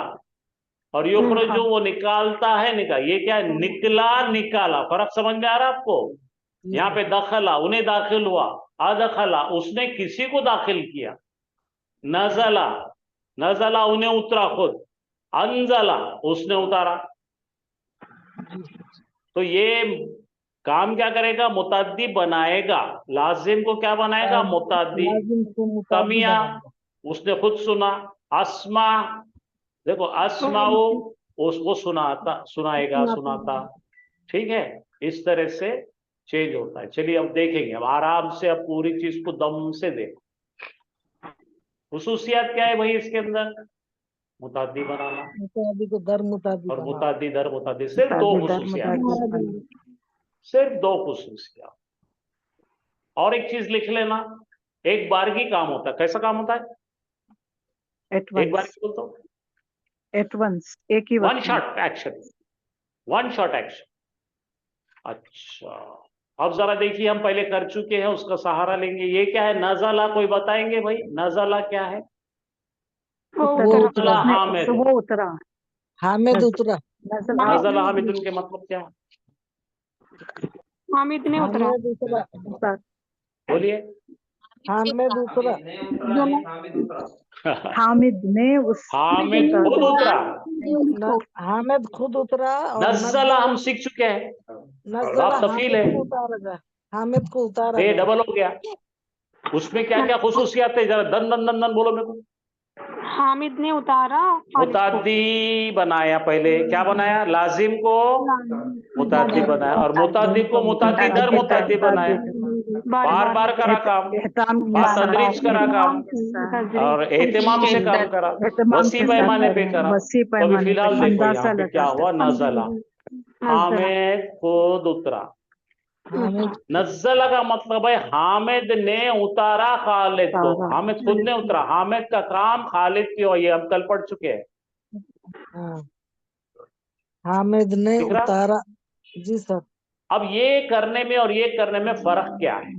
और युखरजु वो निकालता है, निकाल। ये क्या है? निकला, निकाला। फर्क समझ में आ रहा है आपको? यहाँ पे दखला उन्हें दाखिल हुआ, अदखला उसने किसी को दाखिल किया, नजला नजला उन्हें उतरा खुद, अंजला उसने उतारा। तो ये काम क्या करेगा? मुताद्दी बनाएगा। लाजिम को क्या बनाएगा? मुताद्दी। तमिया उसने खुद सुना, अस्मा देखो अस्माओ वो सुनाता, सुनाएगा, सुनाता। ठीक है, इस तरह से चेंज होता है। चलिए अब देखेंगे, अब आराम से, अब पूरी चीज को दम से देखो। खुसूसियत क्या है भाई इसके अंदर? मुताद्दी बनाना मुतादी को दर मुतादी और बनाना। मुताद्दी दर मुताद्दी, सिर्फ दो खुसूसियत, सिर्फ दो खुसूसियत। और एक चीज लिख लेना, एक बारगी काम होता है। कैसा काम होता है? एक बार बोल दो, एट वंस, एक ही वन वक्त में। Shot action, one shot action. अच्छा, अब जरा देखिए, हम पहले कर चुके हैं, उसका सहारा लेंगे। ये क्या है? नजला, कोई बताएंगे भाई नजला क्या है? उतरा। हामिद, वो उतरा। हामिद उतरा। नजला हामिद के मतलब क्या है? हामिद ने उतरा। हामिद उतरा। बोलिए। हामिद उतरा। हामिद ने उस हामिद खुद उतरा। हामिद खुद उतरा। और नजला हम सीख चुके हैं, नजला बाप तफील है, हामिद को उतारा। हामिद को उतारा। ये डबल हो गया। उसमें क्या क्या खुसूसियात है? जरा दन दन दन दन बोलो मेरे को। हामिद ने उतारा। मुताद्दी बनाया, पहले क्या बनाया? लाजिम को मुताद्दी बनाया, और मुताद्दी को मुताद्दी दर मुताद्दी बनाया। बार बार करा काम, तदरीज करा काम, और एहतिमाम से काम करा, वसी पैमाने पे करा। तो अभी फिलहाल देखो यहाँ पे क्या हुआ? नजला हामिद खुद उतरा। नज़ला का मतलब है हामिद ने उतारा खालिद को, हामिद खुद ने उतरा। हामिद का काम खालिद की हो, ये हम कल पढ़ चुके हैं। हामिद ने उतारा। जी सर। अब ये करने में और ये करने में फर्क क्या है?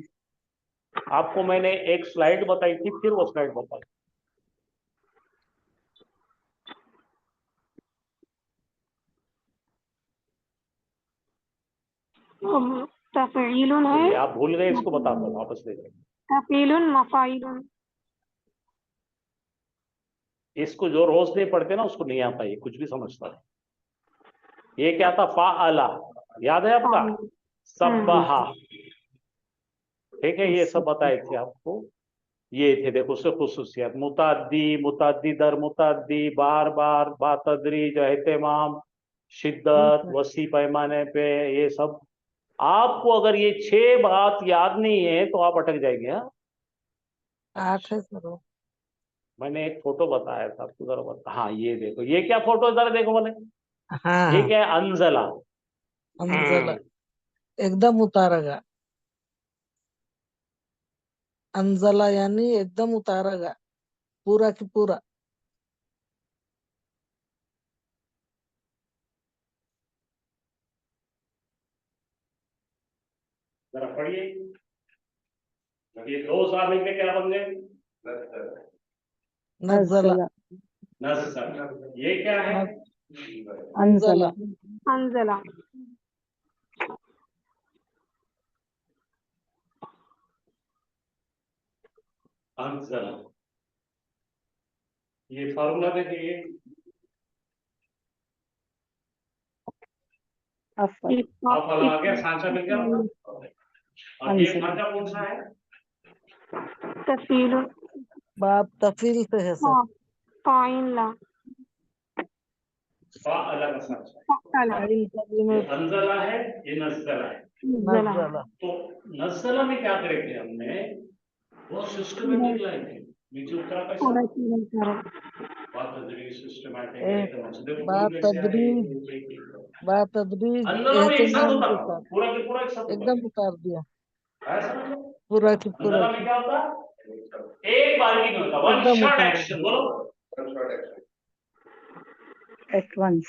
आपको मैंने एक स्लाइड बताई थी, फिर वो स्लाइड बताई। तफ़ईलुन है, ये आप भूल गए, इसको बता दो, वापस ले जाओ। तफ़ईलुन, मफ़ाइलुन। इसको जो रोज नहीं पढ़ते ना उसको नहीं आता, ये कुछ भी समझता है। ये क्या था? फ़अला, याद है आपका? सब्बहा, ठीक है, ये सब बताए थे आपको। ये थे, देखो उससे खुसूसियत, मुताद्दी, मुताद्दी दर मुताद्दी, बार बार, बातदरीज, एहतमाम, शिद्दत, वसी पैमाने पे, ये सब। आपको अगर ये 6 बात याद नहीं है तो आप अटक जाएंगे। हाँ, 8 है सर वो। मैंने एक फोटो बताया था आपको, जरा बता। हाँ, ये देखो, ये क्या फोटो, जरा देखो बोले, हाँ ये हाँ, क्या है? अंजला। अंजला एकदम उतारेगा। अंजला यानी एकदम उतारेगा, पूरा की पूरा। जरा पढ़िए, ये 2 साल में क्या बन गए? नजला, नज़ला, नज़ल। ये क्या है? अनज़ला, अंजला। अंज़ला, अंजला। ये फार्मूला देखिए, अफ़ल, आप आ गया, सांचा मिल गया। और ये अंज़ला, सांचा कौन सा है? तफ़ईलुन, बाप तफील से है सर। फ़ाइन ला, फ़अला का सांचा। फ़अला, फाइल कभी ये में अंजला है, ये नज़ला है। नज़ला, नजला। तो नज़ला में क्या करे थे हमने? वो सिस्टमेटिक लाइन है, नीचे उतरा कैसा? बातदरीज, सिस्टमेटिक, एकदम से। देखो बात पूरी कैसे आई, तदरीज, बात तदरीज अंजला में एक साथ एहतमाम होता के था, साथ पूरा के पूरा एक साथ होता एकदम उतार दिया, है। ऐसा समझ लो, पूरा की पूरा अंजला में की क्या होता? एक बार की नहीं होता, वन एकदम शॉट उतारेगा। एक्शन। बोलो, एट वंस,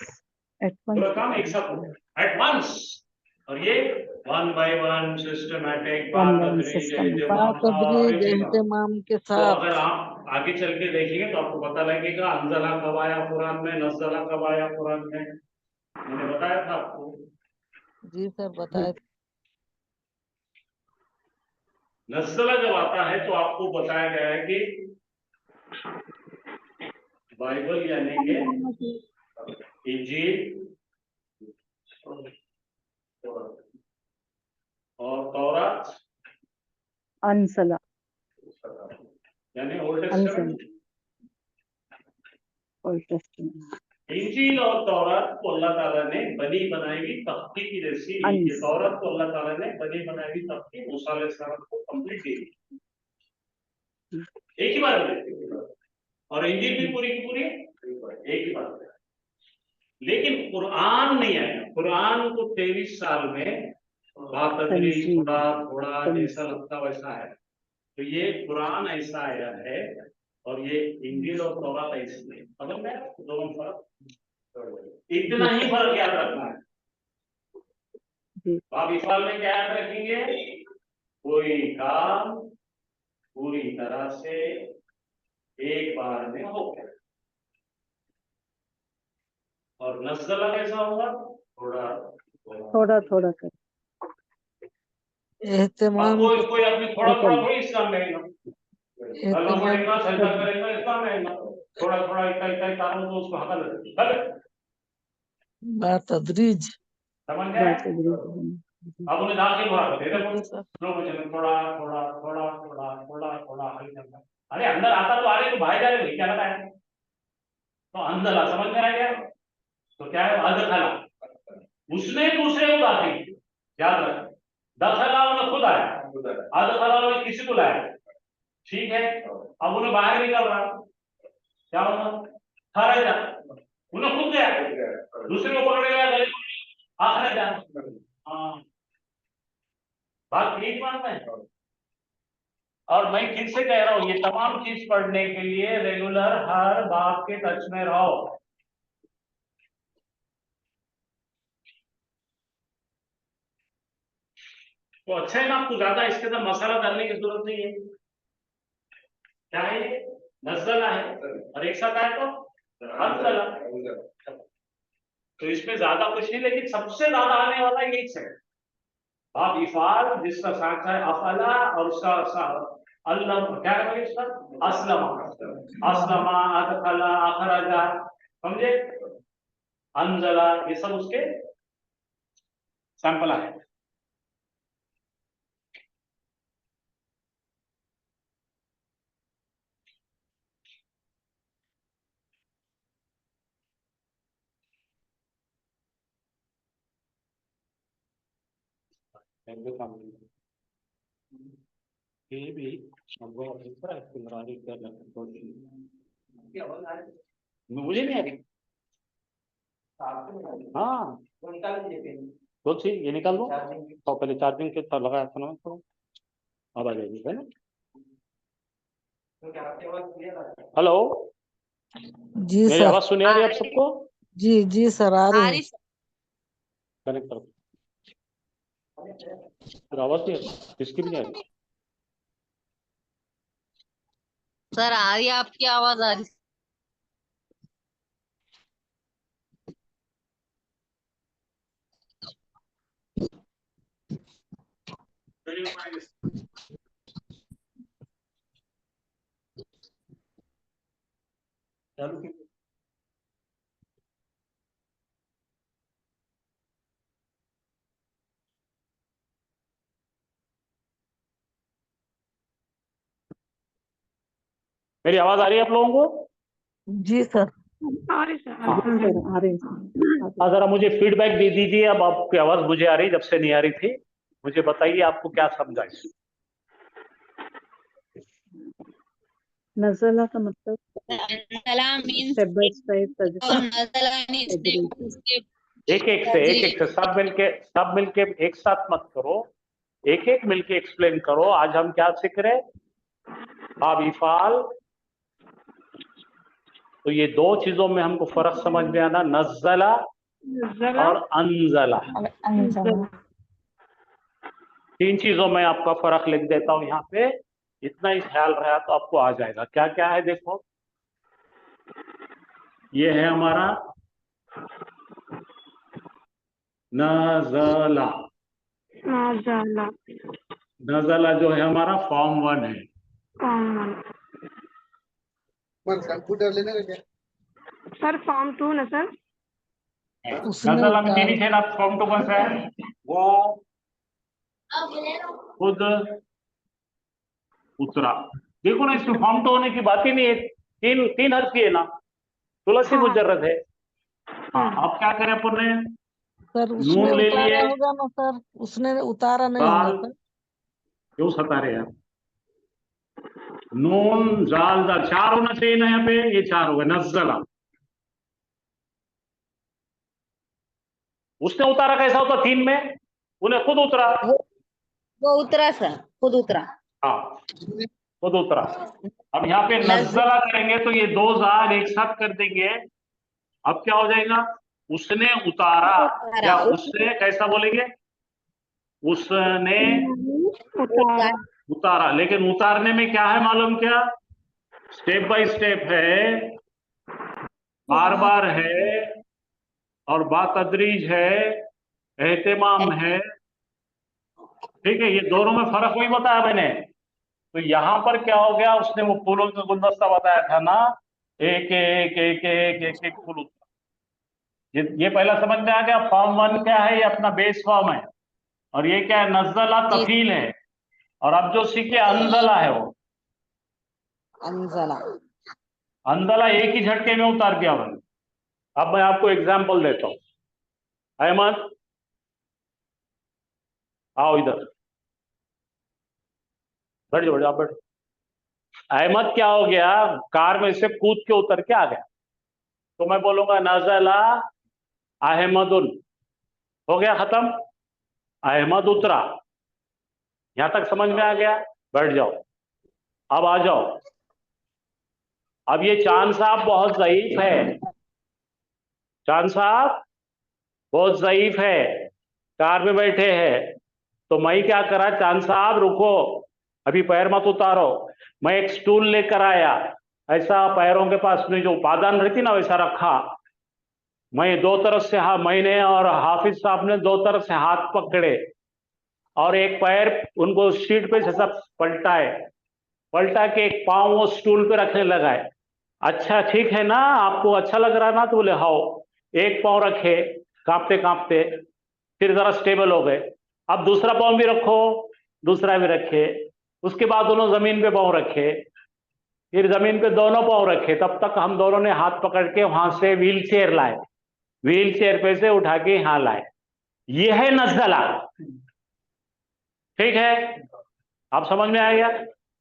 एट पूरा वंस, काम एक साथ होता है, एट वंस। और ये 1 by 1 सिस्टमैटिक, वन बाय बातदरीज, सिस्टम। बात एहतिमाम, तदरीज एवरीथिंग। एहतमाम के तो अगर साथ। आप आगे चल के देखेंगे तो आपको पता लगेगा अंजला कब आया कुरान में, नज़ला कब आया कुरान में। मैंने बताया था आपको। जी सर बताए। नज़ला जब आता है तो आपको बताया गया है कि बाइबल यानी कि इंजील और तौरात अनज़ला, यानी ओल्ड अनज़ला, टेस्टामेंट। ओल्ड टेस्टमेंट, इंजील और तौरात को अल्लाह ताला ने बनी बनाई हुई तख्ती की जैसी, ये अनज़, तौरात को अल्लाह ताला ने बनी बनाई हुई तख्ती मूसा अलैहिस्सलाम को कंप्लीट दी, एक ही बार में दी। और इंजील भी पूरी की पूरी एक ही बार में। लेकिन कुरान नहीं आया, कुरान को 23 साल में बातदरीज, तंजील, थोड़ा थोड़ा जैसा तंजील, लगता वैसा है। तो ये कुरान ऐसा आया है और ये इंजील और तौरात ऐसी है। समझ में आया? दोनों फर्क, इतना जी ही सर, फर्क याद रखना है। जी, आप इस साल में क्या याद रखेंगे? कोई काम पूरी तरह से एक बार में हो गया। और नज़ला कैसा होगा? थोड़ा थोड़ा थोड़ा कर, अब एहतमाम कोई के कोई साथ। आदमी थोड़ा थोड़ा रिटर्न, थोड़ी इस्लाम में कलमा एहतमाम पढ़ेगा, के साथ। सजदा करेगा, इस्लाम में थोड़ा थोड़ा इतना इतना तारों तो उसको हकल। बात तदरीज। समझ गए? बात अग्री, अब उन्हें दाखिल हो रहा ठीक देखो, है सर। स्लो में चले, थोड़ा थोड़ा थोड़ा थोड़ा थोड़ा थोड़ा आगे चलता है। अरे अंदर आता तो आ रहे तो बाहर जा रहे भाई, क्या लगा है? तो अंदर समझ में आ गया? तो क्या है? अदखला, उसने दूसरे को दाखिल किया। याद रख, दखला उन्हें खुद आया, अदखला उन्हें किसी को लाया। ठीक है, अब उन्हें बाहर निकल रहा, क्या होगा? खा जा, उन्हें खुद गया, दूसरे को पकड़ गया, गले आखिर जा। हाँ, बात ठीक बात है। और मैं फिर से कह रहा हूं, ये तमाम चीज पढ़ने के लिए रेगुलर हर बात के टच में रहो। तो अच्छा है ना, आपको ज्यादा इसके अंदर मसाला डालने की जरूरत नहीं है। क्या है ये? नज़ला है, और एक साथ आया तो अंज़ला। तो इसमें ज्यादा कुछ नहीं, लेकिन सबसे ज्यादा आने वाला यही है। अब इफाल जिसका साक्षा है अफला और उसका अल्लम क्या है इसका अस्लमा, अस्लमा, अदखला, अखरजा, समझे? अंजला, ये सब उसके सैंपल है। ये भी मुझे नहीं आ रही। हाँ तो ठीक, ये निकाल दो तो पहले चार्जिंग के साथ लगाया था ना तो अब आ जाएगी, है ना? हेलो, जी मेरी सर। आवाज सुनी आ रही है आप सबको? जी जी सर, आ रही है। कनेक्ट करो, फिर आवाज नहीं आ रही, किसकी भी नहीं आ रही। सर आ रही है, आपकी आवाज आ रही। चालू की मेरी आवाज आ रही है आप लोगों को? जी सर। आ रही सर। हाँ सर, आ रहे हैं। हाँ, जरा मुझे फीडबैक दे दीजिए। अब आपकी आवाज मुझे आ रही, जब से नहीं आ रही थी। मुझे बताइए आपको क्या समझा इसमें? नज़ला का मतलब नज़ला मीन्स स्टेप बाय स्टेप और नज़ला मीन्स एक एक से सब मिलके एक साथ मत करो, एक एक मिलके एक्सप्लेन करो। आज हम क्या सीख रहे हैं? अब इफाल, तो ये दो चीजों में हमको फर्क समझ में आना, नज़ला और अंजला। तीन चीजों में आपका फर्क लिख देता हूं यहाँ पे, इतना ही ख्याल रहा तो आपको आ जाएगा। क्या क्या है देखो, ये है हमारा नज़ला। नज़ला। नज़ला जो है हमारा फॉर्म 1 है। कंप्यूटर लेने का क्या? सर फॉर्म 2 ना सर। उसने नज़ला में उतारा। तीन ही थे ना, फॉर्म 2 कौन सा है? वो खुद उतरा। देखो ना, इसमें फॉर्म 2 होने की बात ही नहीं है। तीन तीन हर्फ की है ना, तुलसी हाँ। मुजर्रद है। हाँ, अब क्या करें अपन ने? सर उसने नून ले उतारा लिए, होगा ना सर, उसने उतारा नहीं दाल, होगा सर। क्यों सता रहे हैं? नून जाल दाल, चार होना चाहिए ना यहाँ पे, ये चार हो गए। नज़ला, उसने उतारा कैसा होता? तीन में उन्हें खुद उतरा। वो उतरा सर, खुद उतरा। हाँ, खुद उतरा। अब यहाँ पे नज़ला करेंगे तो ये दो जाल एक साथ कर देंगे। अब क्या हो जाएगा? उसने उतारा, या उसने कैसा बोलेंगे? उसने उतारा। उतारा। लेकिन उतारने में क्या है मालूम क्या? स्टेप बाय स्टेप है, बार बार है, और बातदरीज है, एहतिमाम है। ठीक है, ये दोनों में फर्क वही बताया मैंने। तो यहां पर क्या हो गया? उसने वो फूलों का गुलदस्ता बताया था ना, एक एक एक एक एक एक फूल उतरा। ये पहला समझ में आ गया। फॉर्म 1 क्या है? ये अपना बेस फॉर्म है। और ये क्या है? नज़ला तफील है। और अब जो सीखे अंजला है, वो अंजला। अंजला एक ही झटके में उतार दिया मैंने। अब मैं आपको एग्जाम्पल देता हूं। अहमद आओ इधर, बैठ जाओ, आप बैठो। अहमद क्या हो गया? कार में से कूद के उतर के आ गया। तो मैं बोलूंगा नज़ला अहमदुन, हो गया खत्म। अहमद उतरा। यहां तक समझ में आ गया? बैठ जाओ। अब आ जाओ। अब ये चांद साहब बहुत ज़ईफ है, चांद साहब बहुत ज़ईफ है, कार में बैठे हैं। तो मैं क्या करा? चांद साहब रुको, अभी पैर मत उतारो। मैं एक स्टूल लेकर आया, ऐसा पैरों के पास में जो पादान रहती ना, वैसा रखा। मैं दो तरफ से मैंने और हाफिज साहब ने दो तरफ से हाथ पकड़े। और एक पैर उनको सीट पे से सब पलटा के एक पाँव वो स्टूल पे रखने लगा है। अच्छा ठीक है ना, आपको अच्छा लग रहा ना? तो बोले हाँ। एक पाँव रखे कांपते कांपते, फिर जरा स्टेबल हो गए। अब दूसरा पाँव भी रखो, दूसरा भी रखे। उसके बाद दोनों जमीन पे पाँव रखे, फिर जमीन पे दोनों पाँव रखे। तब तक हम दोनों ने हाथ पकड़ के वहां से व्हील चेयर लाए, व्हील चेयर पे से उठा के यहां लाए। यह है नज़ला। ठीक है, आप समझ में आ गया?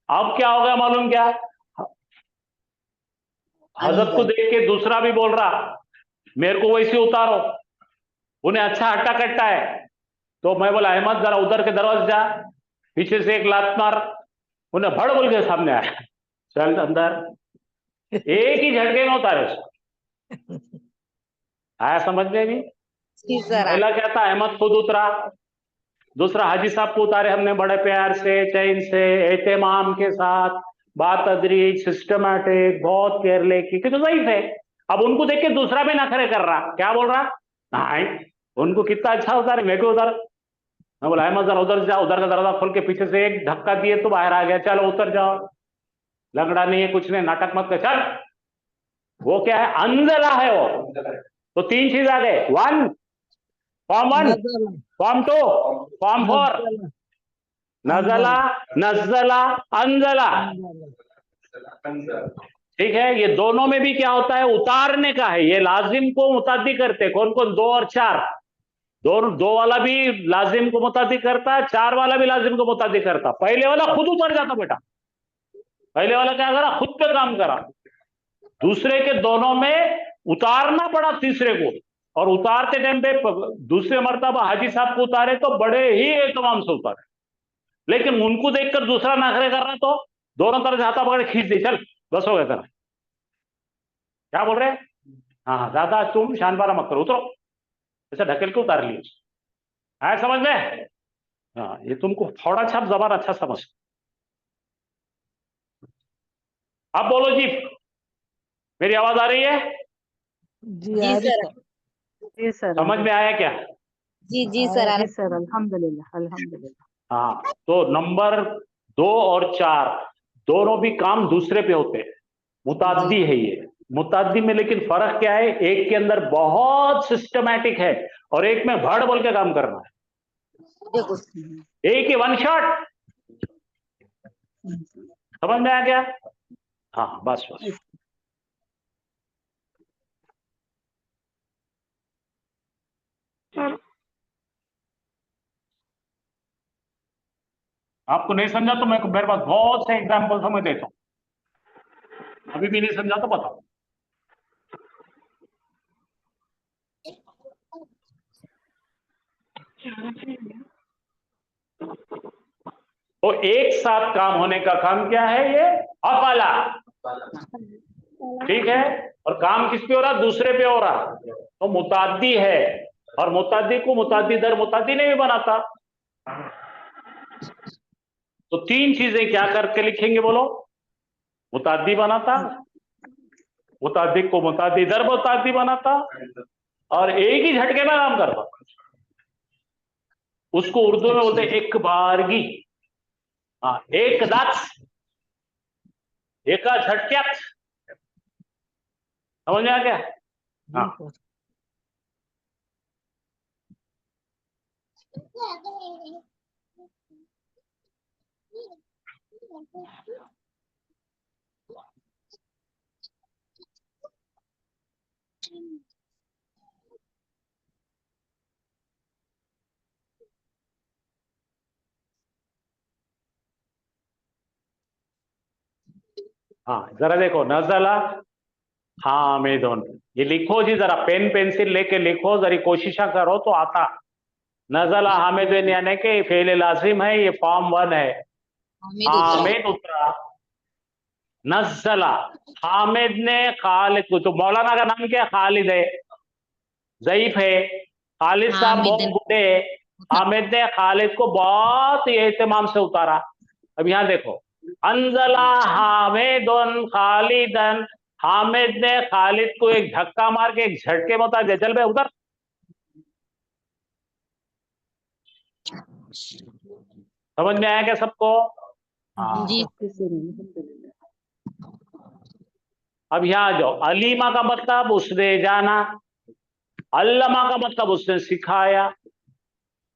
अब क्या होगा मालूम क्या? हजरत को देख के दूसरा भी बोल रहा मेरे को वैसे उतारो। उन्हें अच्छा हट्टा कट्टा है, तो मैं बोला अहमद जरा उधर के दरवाजे जा, पीछे से एक लात मार। उन्हें भड़ बोल के सामने आया, चल अंदर। एक ही झटके में उतारे उसको। आया समझ में भी? जी सर। पहला क्या था, अहमद खुद उतरा। दूसरा हाजी साहब को उतारे हमने बड़े प्यार से, चैन से, एहतमाम के साथ, बात तदरीज, सिस्टमैटिक, बहुत केयर लेके, कि तो ज़ईफ है। अब उनको देख के दूसरा भी नखरे कर रहा, क्या बोल रहा? नहीं, उनको कितना अच्छा उतारे, मैं क्यों उतार? मैं बोला अहमद जरा उधर जाओ, उधर का दरवाजा खोल के पीछे से एक धक्का दिए तो बाहर आ गया। चलो उतर जाओ, लंगड़ा नहीं है, कुछ नहीं, नाटक मत कर, चल। वो क्या है, अंजला है वो। तो तीन चीज आ गए, फॉर्म 1, नज़ला, फॉर्म 2, फॉर्म 4। नज़ला, नज़ला, अंजला। नज़ला। ठीक है, ये दोनों में भी क्या होता है, उतारने का है। ये लाजिम को मुताद्दी करते, कौन कौन? 2 और 4। दो वाला भी लाजिम को मुताद्दी करता है, 4 वाला भी लाजिम को मुताद्दी करता। पहले वाला खुद उतर जाता बेटा, पहले वाला क्या करा, खुद पे काम करा। दूसरे के दोनों में उतारना पड़ा तीसरे को, और उतारते टाइम पे दूसरे मर्तबा हाजी साहब को उतारे तो बड़े ही एहतमाम से उतारे। लेकिन उनको देखकर दूसरा नखरे कर रहा तो दोनों तरफ से हाथा पकड़ खींच दी, चल बस हो गया तेरा। क्या बोल रहे हैं? हाँ, ज्यादा तुम शानबारा मत करो, उतरो। ऐसा ढकेल के उतार लिए। आया समझ में? हाँ, ये तुमको थोड़ा छाप जबान अच्छा समझ। अब बोलो जी, मेरी आवाज आ रही है? जी आ जी रही सर। है। जी सर। समझ में आया क्या? जी जी सर। जी सर, अल्हम्दुलिल्लाह अल्हम्दुलिल्लाह। हाँ, तो नंबर 2 और 4 दोनों भी काम दूसरे पे होते हैं। मुताद्दी है ये, मुताद्दी में लेकिन फर्क क्या है, एक के अंदर बहुत सिस्टमैटिक है और एक में भड़ बोल के काम करना है। देखो एक ही वन शॉट। समझ में आ गया? हाँ बस बस। सर आपको नहीं समझा तो मेरे पास बहुत से एग्जाम्पल समझ देता हूं। अभी भी नहीं समझा तो बताओ। तो एक साथ काम होने का काम क्या है, ये अफला। ठीक है, और काम किस पे हो रहा, दूसरे पे हो रहा, तो मुताद्दी है। और मुताद्दी को मुताद्दी दर मुताद्दी नहीं भी बनाता। तो 3 चीजें क्या करके लिखेंगे बोलो? मुताद्दी बनाता, मुताद्दी को मुताद्दी दर मुताद्दी बनाता, और एक ही झटके में काम करता। उसको उर्दू में बोलते एक बारगी। हाँ, एक दाच, एका झटक्यात। समझ में आ गया? हाँ। हाँ जरा देखो, नज़ला हामिदुन, ये लिखो जी, जरा पेन पेंसिल लेके लिखो, जरा कोशिशा करो तो आता। नज़ला हामिदुन यानी कि फेल लाजिम है, ये फॉर्म 1 है। हामिद उतरा, नज़ला। हामिद ने खालिद को, तो मौलाना का नाम क्या है, खालिद है, ज़ईफ है। खालिद साहब बहुत बूढ़े है। हामिद ने खालिद को बहुत एहतमाम से उतारा। अब यहां देखो, अंजला हामिदुन खालिदन, हामिद ने खालिद को एक धक्का मार के, एक झटके में उतार दिया, चल भाई उधर। समझ में आया क्या सबको? हाँ। जी अब यहाँ आ जाओ। अलीमा का मतलब उसने जाना, अल्लमा का मतलब उसने सिखाया,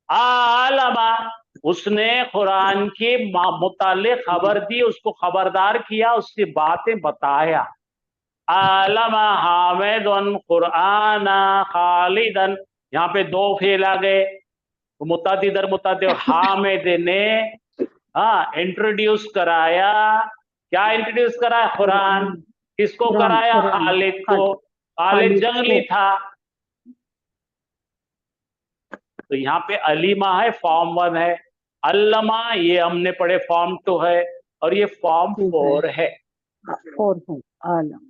आलमा उसने कुरान के मुतालिक खबर दी, उसको खबरदार किया, उसकी बातें बताया। आलमा हामिदन कुरान खालिदन, यहाँ पे दो फेल आ गए, तो मुतादी दर मुतादी। हामिद ने इंट्रोड्यूस कराया, क्या इंट्रोड्यूस कराया? कुरान। किसको कराया? खालिद को। खालिद जंगली था। तो यहाँ पे अलीमा है, फॉर्म 1 है। अल्लमा ये हमने पढ़े फॉर्म 2 है, और ये फॉर्म 4 है। 4 है आलम।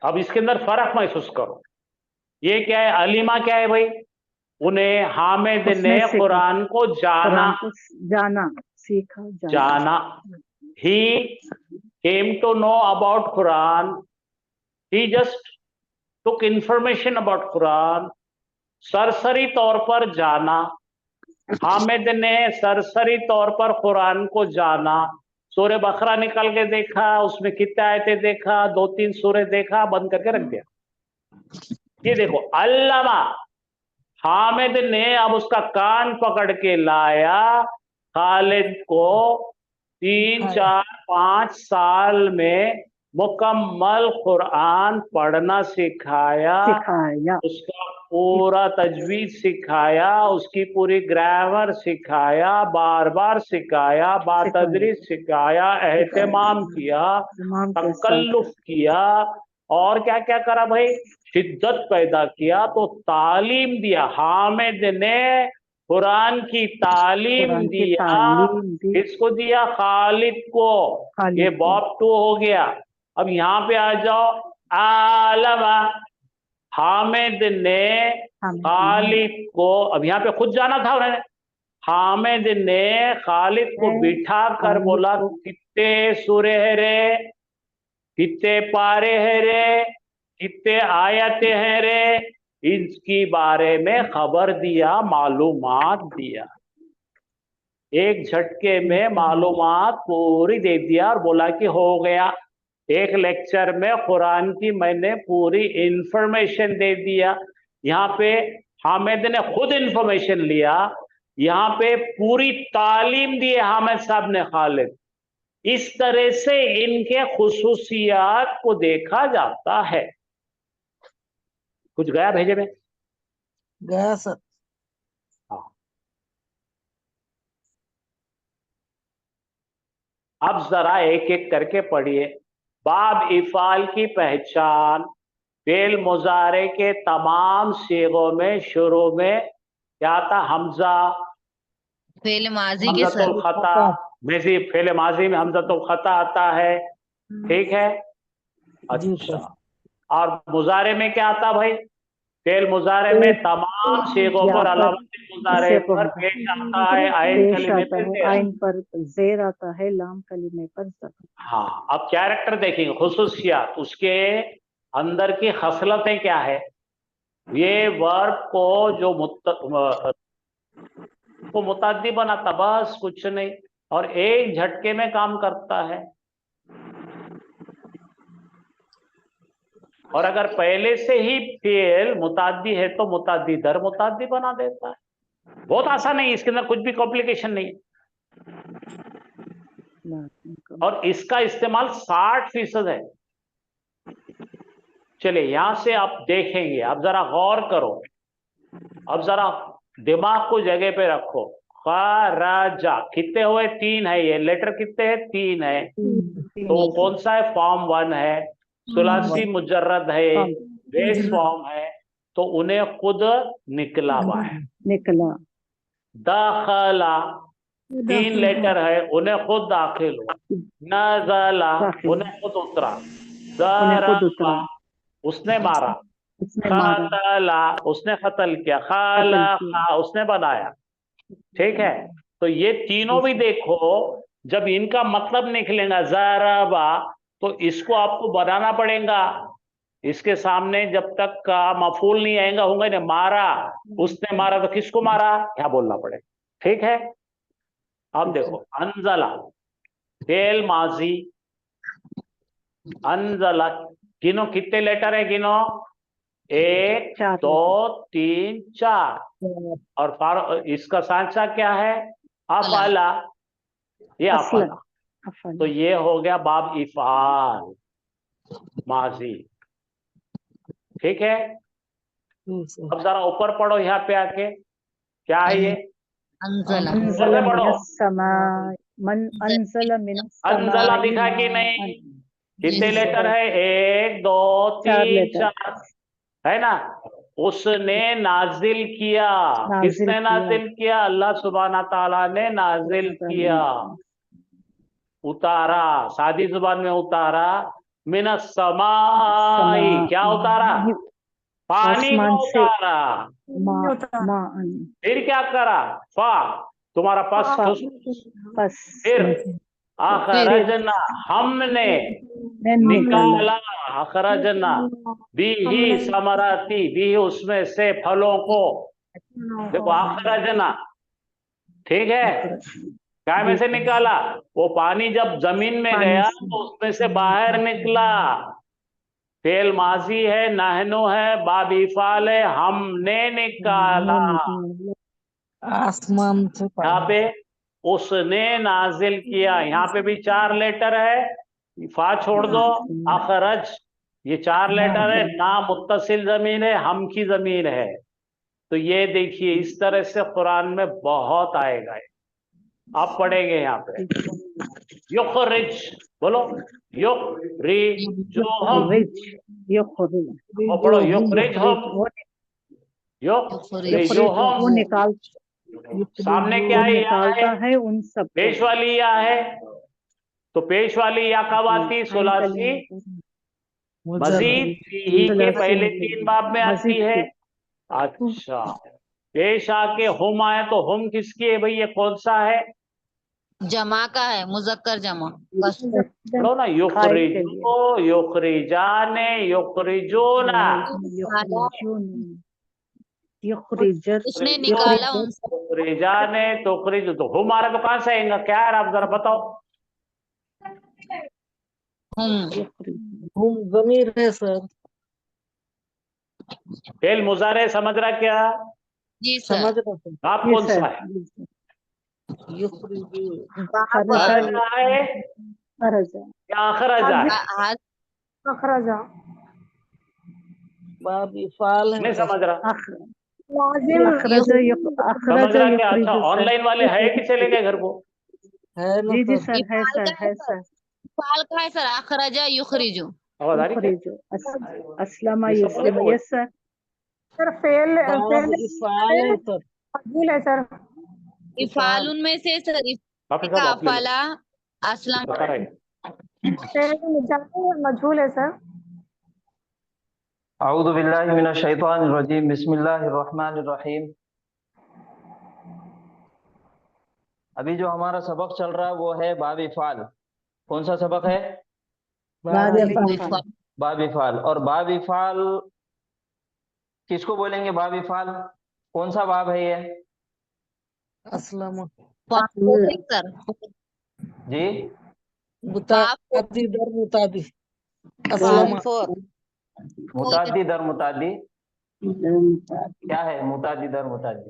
अब इसके अंदर फर्क महसूस करो। ये क्या है? अलीमा क्या है भाई? उन्हें हामिद ने कुरान को जाना, जाना, सीखा, जाना। He came to know about Quran, he just took information about Quran. सरसरी तौर पर जाना, हामिद ने सरसरी तौर पर कुरान को जाना। सूरह बकरा निकल के देखा, उसमें कितने आयतें देखा, 2-3 सूरह देखा, बंद करके रख दिया। ये देखो, अल्लामा हामिद ने अब उसका कान पकड़ के लाया, खालिद को 3-4-5 साल में मुकम्मल कुरान पढ़ना सिखाया, उसका पूरा तजवीज सिखाया, उसकी पूरी ग्रामर सिखाया, बार बार सिखाया, बातदरीज सिखाया, एहतमाम किया, तकल्लुफ किया, और क्या क्या करा भाई? शिद्दत पैदा किया, तो तालीम दिया। हामिद ने कुरान की तालीम दिया। किसको दिया? खालिद को। ये बॉब 2 हो गया। अब यहाँ पे आ जाओ। आलमा हामिद ने खालिद को, अब यहाँ पे खुद जाना था उन्होंने। हामिद ने खालिद को बिठा कर बोला, कितने सूरे है रे, कितने पारे है रे, कितने आयतें हैं रे, इसकी बारे में खबर दिया, मालूमात दिया। एक झटके में मालूमात पूरी दे दिया और बोला कि हो गया। एक लेक्चर में कुरान की मैंने पूरी इंफॉर्मेशन दे दिया। यहाँ पे हामिद ने खुद इंफॉर्मेशन लिया, यहाँ पे पूरी तालीम दी हामिद साहब ने खालिद। इस तरह से इनके खुसूसियात को देखा जाता है। कुछ गया भेजे में? गया सर। हाँ। अब जरा एक एक करके पढ़िए। बाब इफाल की पहचान। फेल मुजारे के तमाम सीगों में शुरू में क्या था? हमजा। फेल माजी के सर। हमजतुल खता में से फेल माजी में हमजतुल खता आता है, ठीक है? अच्छा, और मुजारे में क्या आता भाई? फेल मुजारे में तमाम सीगों पर अलावत मुजारे पर पेश आता है, आइन कलीमे पे ज़ेर। आइन पर ज़ेर आता है, लाम कलीमे पर ज़बर। हाँ, अब कैरेक्टर देखेंगे, खुसूसियात, उसके अंदर की खसलतें क्या है। ये वर्ब को जो मुतअद्दी बनाता, बस कुछ नहीं, और एक झटके में काम करता है। और अगर पहले से ही फेल मुतअद्दी है तो मुतअद्दी दर मुतअद्दी बना देता है। बहुत आसान है, इसके अंदर कुछ भी कॉम्प्लिकेशन नहीं। और इसका इस्तेमाल 60% है। चलिए यहां से आप देखेंगे, अब जरा गौर करो, अब जरा दिमाग को जगह पे रखो। खराजा कितने हुए? 3 है। ये लेटर कितने हैं? 3 है। तो कौन सा है? फॉर्म 1 है। सुलासी मुजर्रद है, बेस फॉर्म है, तो उन्हें खुद निकला हुआ है। निकला। दाखला 3 लेटर है, उन्हें खुद दाखिल हुआ। नज़ला उन्हें खुद उतरा। ज़रबा उसने मारा। क़तला उसने कत्ल किया। खलक़ा उसने बनाया। ठीक है, तो ये तीनों भी देखो, जब इनका मतलब निकलेगा ज़रबा, तो इसको आपको बनाना पड़ेगा। इसके सामने जब तक का मफूल नहीं आएगा होगा ना, मारा, उसने मारा, तो किसको मारा, क्या बोलना पड़ेगा। ठीक है, अब देखो अनजला फेल माजी, अनजला, गिनो कितने लेटर है, गिनो 1 चार 2 3 4, और इसका सांचा क्या है, अफाला, ये असलन, अफाला, अफल, तो ये हो गया बाब इफाल माजी। ठीक है, अब जरा ऊपर पढ़ो, यहाँ पे आके क्या है ये, अंजला अंजला पढ़ो। मिनस समाई, मन अंजला मिनस अंजला समाई दिखा कि माअन। नहीं, कितने जी, लेटर है, 1 2 चार 3 लेटर 4, है ना। उसने नाजिल किया, नाजिल किसने किया, नाजिल किया, अल्लाह सुब्हाना ताला ने नाजिल किया, उतारा, सादी जुबान में उतारा, मिनस समाई, क्या उतारा, पानी को आसमान से, उतारा। माअन, फिर क्या करा, फा, तुम्हारा पस फा, बस फिर अखरजना, हमने निकाला, निकाला, अखरजना बिही समराती, भी उसमें से फलों को, देखो अखरजना, ठीक है, क्या में से निकाला, वो पानी जब जमीन में पानी गया से, तो उसमें से बाहर निकला। फेल माजी है, नहनो है, बाब इफाल है, हमने निकाला। आसमान से यहाँ पानी। पे उसने नाजिल किया, यहाँ पे भी 4 लेटर है, फा छोड़ दो, अखरज, ये 4 लेटर है, ना मुत्तसिल जमीन है, हम की जमीन है। तो ये देखिए इस तरह से कुरान में बहुत आएगा, आप पढ़ेंगे यहाँ पे, युखरिज, बोलो युखरिजुहुम, वो पढ़ो, युखरिजुहुम, युखरिजुहुम, वो निकाल, सामने क्या वो है, या निकालता है, है उन सब पेश वाली या है, तो पेश वाली या कब आती, सुलासी मजीद ही के पहले 3 बाब में आती मजीद है। की, अच्छा, पेश आके हुम आए तो हुम किसकी है भाई, ये कौन सा है, जमा का है, मुजक्कर जमा, बस पढ़ो ना, युखरिजो, युखरिजाने, युखरिजोना, उसने निकाला उनसे। युखरिजाने, तुखरिज, तो हुम आ रहा तो कहां से आएगा, क्या है, आप जरा बताओ। हम जमीर है सर। फेल मुजारे समझ रहा क्या, जी सर, समझ रहा सर। आप कौन सा है, खरजा है या अखरजा है, बाब इफाल है नहीं सर। समझ रहा, समझ रहा क्या, अच्छा ऑनलाइन वाले है कि चले गए घर को, है ना जी सर। सर, है सर, है सर, इफाल का है सर, अखरजा युखरिजु। आवाज आ रही है, अस्लमा ये सब युस्लिम, बोले यस सर, बाब इफाल है सर। इफालुन में से सर, हाफिज का साहब आप ले लो, अफला असलम। बता रहे मजहूल है सर। अऊज़ु बिल्लाहि मिनश शैतानिर रजीम, बिस्मिल्लाहिर रहमानिर रहीम। अभी जो हमारा सबक चल रहा है वो है बाब इफ़ाल। कौन सा सबक है, बाब इफाल। बाब इफ़ाल। और बाब इफ़ाल किसको बोलेंगे, बाब इफ़ाल कौन सा बाब है ये, असलम सर, जी मुतादी दर मुतादी असलम। मुतादी दर मुतादी, क्या है मुतादी दर मुतादी,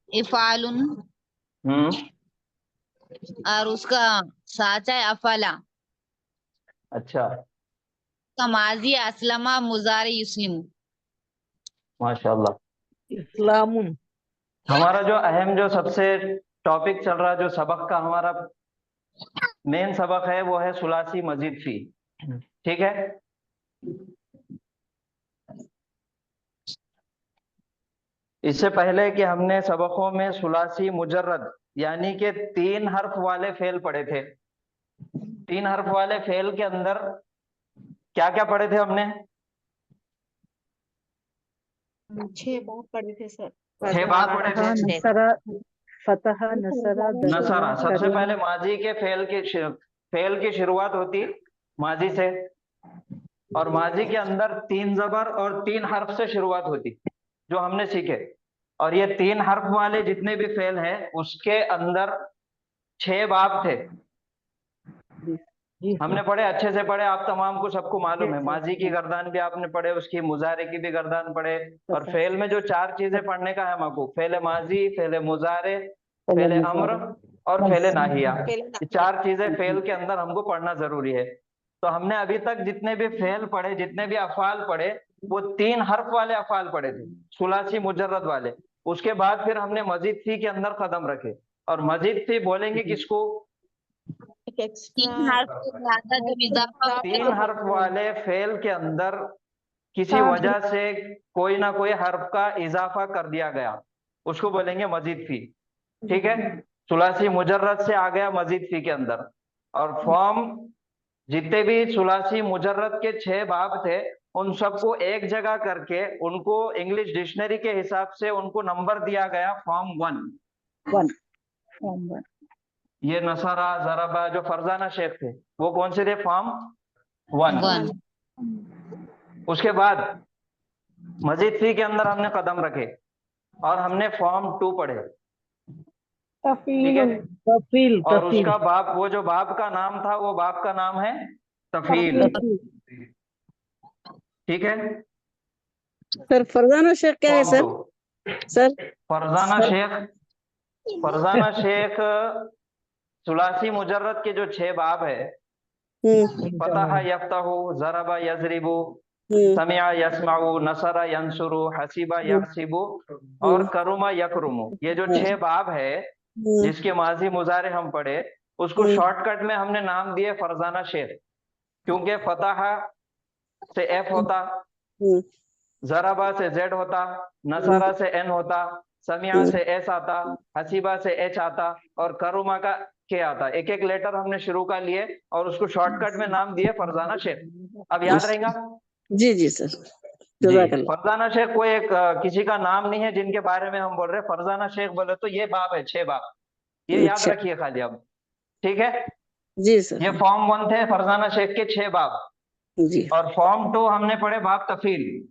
इफालुन, और उसका साचा है अफला, अच्छा, का माजी असलमा, मुजारी युस्लिम। माशाल्लाह। इस्लामुन। हमारा जो अहम, जो सबसे टॉपिक चल रहा है, जो सबक का हमारा मेन सबक है वो है सुलासी मजीद फी, ठीक है। इससे पहले कि हमने सबकों में सुलासी मुजर्रद यानी कि 3 हर्फ वाले फेल पढ़े थे। 3 हर्फ वाले फेल के अंदर क्या क्या पढ़े थे हमने, 6 बार पढ़े थे सर। 6 बार पढ़े थे। फतह नसरा नसरा, सबसे करीम। पहले माजी के फेल की शुरुआत होती माजी से, और माजी के अंदर 3 जबर और 3 हर्फ से शुरुआत होती, जो हमने सीखे। और ये 3 हर्फ वाले जितने भी फेल है उसके अंदर 6 बाब थे, हमने पढ़े, अच्छे से पढ़े, आप तमाम को सबको मालूम है। माजी की गर्दान भी आपने पढ़े, उसकी मुजारे की भी गर्दान पढ़े। और फेल में जो 4 चीजें पढ़ने का है हमको, फेल माजी, फेल मुजारे, फेल अम्र और फेल नाहिया, ये 4 चीजें फेल के अंदर हमको पढ़ना जरूरी है। तो हमने अभी तक जितने भी फेल पढ़े, जितने भी अफाल पढ़े, वो 3 हर्फ वाले अफाल पढ़े थे, सुलासी मुजर्रद वाले। उसके बाद फिर हमने मजीद फी के अंदर कदम रखे, और मजीद फी बोलेंगे किसको? 3 हर्फ से ज्यादा जब इजाफा हो 3 हर्फ वाले फेल के अंदर किसी वजह से कोई ना कोई हर्फ का इजाफा कर दिया गया, उसको बोलेंगे मजीद फी। ठीक है, सुलासी मुजर्रद से आ गया मजीद फी के अंदर। और फॉर्म जितने भी सुलासी मुजर्रद के 6 बाब थे, उन सबको एक जगह करके उनको इंग्लिश डिक्शनरी के हिसाब से उनको नंबर दिया गया फॉर्म 1। ये नसारा जराबा जो फरजाना शेख थे वो कौन से थे? फॉर्म 1। उसके बाद मजीद फी के अंदर हमने कदम रखे और हमने फॉर्म 2 पढ़े। ठीक है, तफील, और तफील। उसका बाप, वो जो बाप का नाम था, वो बाप का नाम है तफील। ठीक है सर फरजाना शेख क्या है सर? सर फरजाना शेख सुलासी मुजर्रद के जो 6 बाब है, फतह यफ्तहु, ज़रबा यज़रिबु, समिया यस्माउ, नसरा यंसुरु, हसीबा यहसिबु और करुमा यकरुमु, ये जो 6 बाब है जिसके माजी मुजारे हम पढ़े, उसको शॉर्टकट में हमने नाम दिए फरजाना शेख, क्योंकि फतह से एफ होता, जराबा से जेड होता, नसारा से एन होता, समिया से एस आता, हसीबा से एच आता और करुमा का के आता। एक एक लेटर हमने शुरू का लिए और उसको शॉर्टकट में नाम दिए फरजाना शेख। अब याद रहेगा? जी जी सर, फरजाना शेख कोई एक किसी का नाम नहीं है जिनके बारे में हम बोल रहे हैं। फरजाना शेख बोले तो ये बाब है, 6 बाब, ये याद रखिए खाली अब। ठीक है जी सर। ये फॉर्म 1 थे फरजाना शेख के 6 बाब जी। और फॉर्म 2 हमने पढ़े बाब तफील।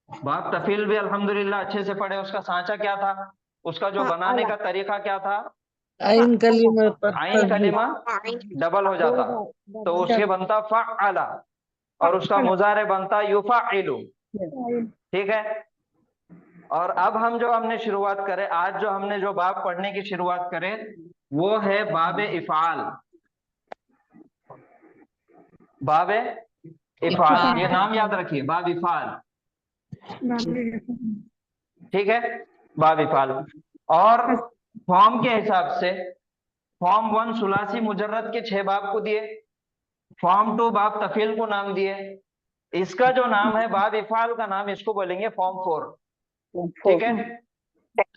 बाब तफील भी अल्हम्दुलिल्लाह अच्छे से पढ़े। उसका सांचा क्या था, उसका जो बनाने का तरीका क्या था? आइन कलीमा पर आइन कलीमा डबल हो जाता तो उसके बनता फ़अला और उसका मुजारे बनता युफ़अइलु। ठीक है, और अब हम जो हमने शुरुआत करें, आज जो हमने जो बाब पढ़ने की शुरुआत करें वो है बाब इफ़ाल। बाब इफ़ाल, ये नाम याद रखिए, बाब इफ़ाल। ठीक है, बाब इफ़ाल। और फॉर्म के हिसाब से फॉर्म 1 सुलासी मुजर्रद के 6 बाब को दिए, फॉर्म 2 बाब तफील को नाम दिए। इसका जो नाम है बाब इफ़ाल का नाम, इसको बोलेंगे फॉर्म 4। ठीक है,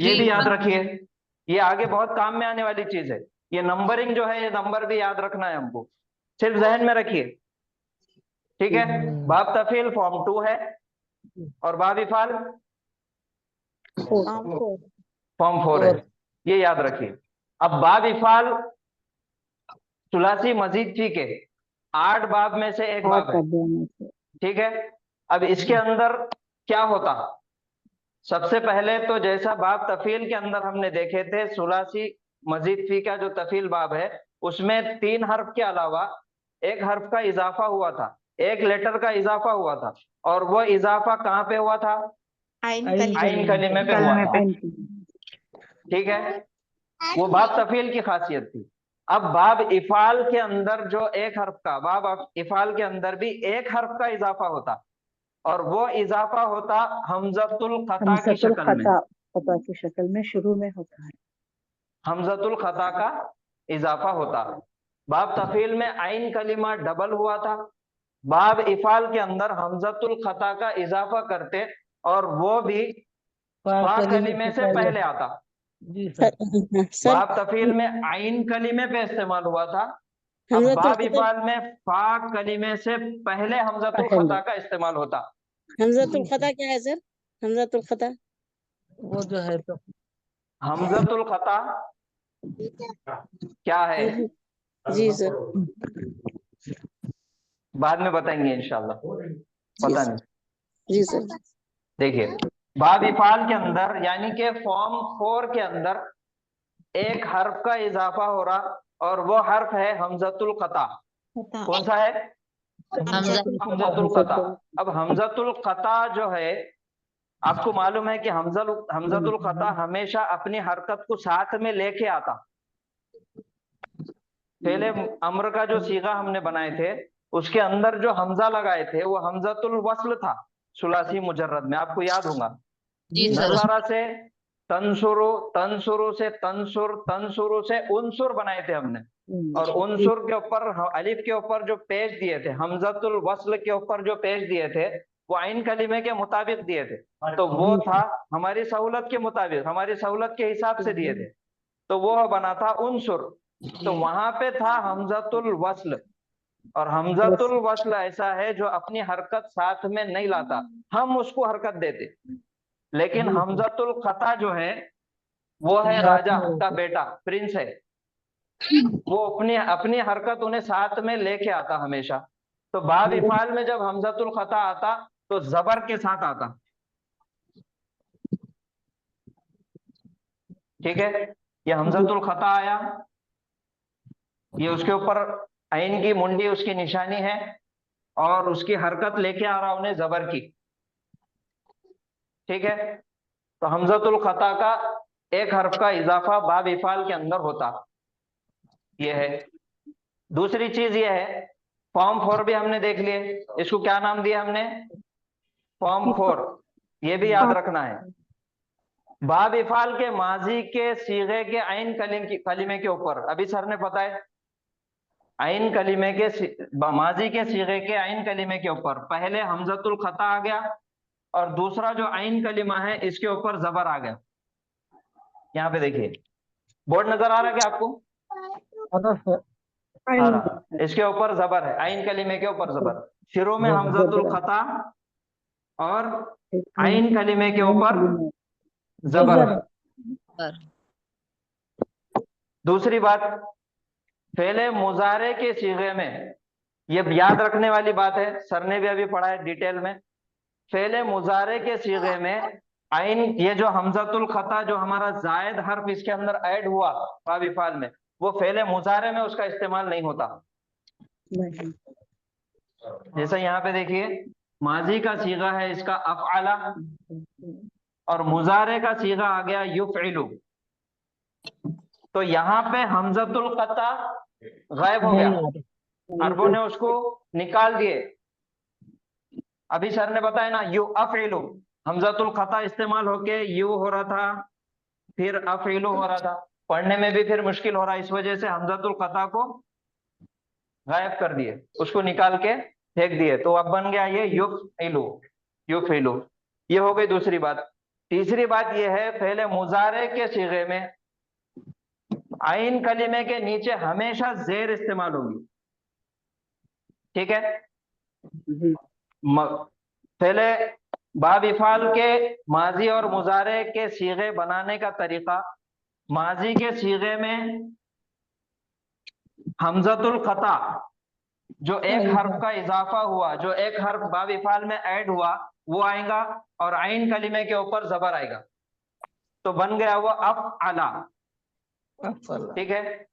ये भी याद रखिए, ये आगे बहुत काम में आने वाली चीज है। ये नंबरिंग जो है, ये नंबर भी याद रखना है हमको, सिर्फ जहन में रखिए। ठीक है, बाब तफील फॉर्म 2 है और बाब इफ़ाल फॉर्म 4 है, ये याद रखिए। अब बाब इफ़ाल सुलासी मजीद फी के 8 बाब में से एक बाब है। ठीक है, अब इसके अंदर क्या होता? सबसे पहले तो जैसा बाब तफील के अंदर हमने देखे थे, सुलासी मजीद फी का जो तफील बाब है उसमें 3 हर्फ के अलावा एक हर्फ का इजाफा हुआ था, एक लेटर का इजाफा हुआ था, और वो इजाफा कहाँ पे हुआ था? आइन कलीमे पे हुआ था। ठीक है, वो बाब तफील की खासियत थी। अब बाब इफ़ाल के अंदर जो एक हर्फ का, बाब इफ़ाल के अंदर भी एक हर्फ का इजाफा होता और वो इजाफा होता हमजतुल खता की शक्ल में। खता की शक्ल में शुरू में होता है, हमजतुल खता का इजाफा होता। बाब तफील में आइन कलीमा डबल हुआ था, बाब इफ़ाल के अंदर हमजतुल खता का इजाफा करते और वो भी फा कलीमे से पहले आता। बाब तफील में आइन कलीमे पे इस्तेमाल हुआ था, अब बाब इफ़ाल में फा कलीमे से पहले हमजतुल खता का इस्तेमाल होता। हमजतुल खता क्या है सर? हमजतुल खता वो जो है तो हमजतुल खता क्या है? जी सर। बाद में बताएंगे इंशाल्लाह, पता नहीं। जी सर। देखिए, बाब इफाल के अंदर यानी कि फॉर्म 4 के अंदर एक हर्फ का इजाफा हो रहा और वो हर्फ है हमजतुल कता। कौन सा है? हमजतुल कता। अब हमजतुल कता जो है, आपको मालूम है कि हमजतुल कता हमेशा अपनी हरकत को साथ में लेके आता। पहले अम्र का जो सीगा हमने बनाए थे उसके अंदर जो हमजा लगाए थे वो हमजतुल वस्ल था सुलासी मुजर्रद में, आपको याद होगा। जी सर। नज़ारा से तंसुरु, तंसुरु से तंसुर, तंसुरु से उनसुर बनाए थे हमने। और उनसुर के ऊपर अलिफ के ऊपर जो पेश दिए थे, हमजतुल वस्ल के ऊपर जो पेश दिए थे वो आइन कलीमे के मुताबिक दिए थे। तो वो था हमारी सहूलत के मुताबिक, हमारी सहूलत के हिसाब से दिए थे, तो वो बना था उनसुर। तो वहां पे था हमजतुल वस्ल। और हमजतुल वस्ल ऐसा है जो अपनी हरकत साथ में नहीं लाता, हम उसको हरकत देते। लेकिन हमजतुल खता जो है वो है राजा का बेटा, प्रिंस है, वो अपनी अपनी हरकत उन्हें साथ में लेके आता हमेशा। तो बाब इफाल में जब हमजतुल खता आता तो जबर के साथ आता। ठीक है, ये हमजतुल खता आया, ये उसके ऊपर आइन की मुंडी उसकी निशानी है और उसकी हरकत लेके आ रहा उन्हें जबर की। ठीक है, तो हमजतुल खता का एक हर्फ का इजाफा बाब इफाल के अंदर होता, ये है। दूसरी चीज ये है, फॉर्म 4 भी हमने देख लिए, इसको क्या नाम दिया हमने? फॉर्म 4। ये भी याद रखना है, बाब इफाल के माजी के सीगे के आइन कलीमे के ऊपर, अभी सर ने पता है आइन कलीमे के माजी के सीगे के आइन कलीमे के ऊपर पहले हमजतुल खता आ गया और दूसरा जो आइन कलीमा है इसके ऊपर जबर आ गया। यहाँ पे देखिए, बोर्ड नजर आ रहा है क्या आपको? आ रहा, इसके ऊपर जबर है, आइन कलीमे के ऊपर जबर। शुरू में हमजतुल खता और आइन कलीमे के ऊपर जबर। दूसरी बात, फेले मुजारे के सीगे में, ये याद रखने वाली बात है, सर ने भी अभी पढ़ा है डिटेल में। फेले मुजारे के सीगे में आइन, ये जो हमजतुल खता जो हमारा जायद हर्फ इसके अंदर ऐड हुआ बाब इफाल में, वो फेले मुजारे में उसका इस्तेमाल नहीं होता। जैसे यहाँ पे देखिए, माजी का सीगा है इसका अफअला और मुजारे का सीगा आ गया युफइलु। तो यहाँ पे हमजतुल कता गायब हो गया, अरबों ने उसको निकाल दिए। अभी सर ने बताया ना, यू अफइलु, हमजतुल खता इस्तेमाल होके यू हो रहा था, फिर अफइलु हो रहा था, पढ़ने में भी फिर मुश्किल हो रहा है, इस वजह से हमजतुल खता को गायब कर दिए, उसको निकाल के फेंक दिए। तो अब बन गया ये युफइलु, युफइलु। ये हो गई दूसरी बात। तीसरी बात ये है, पहले मुजारे के सीगे में आइन कलीमे के नीचे हमेशा जेर इस्तेमाल होगी। ठीक है, पहले बाब इफाल के माजी और मुजारे के सीगे बनाने का तरीका, माजी के सीगे में हमजतुल खता जो एक हर्फ का इजाफा हुआ, जो एक हर्फ बाब इफाल में ऐड हुआ वो आएगा और आइन कलीमे के ऊपर जबर आएगा, तो बन गया वो अफअला। ठीक है,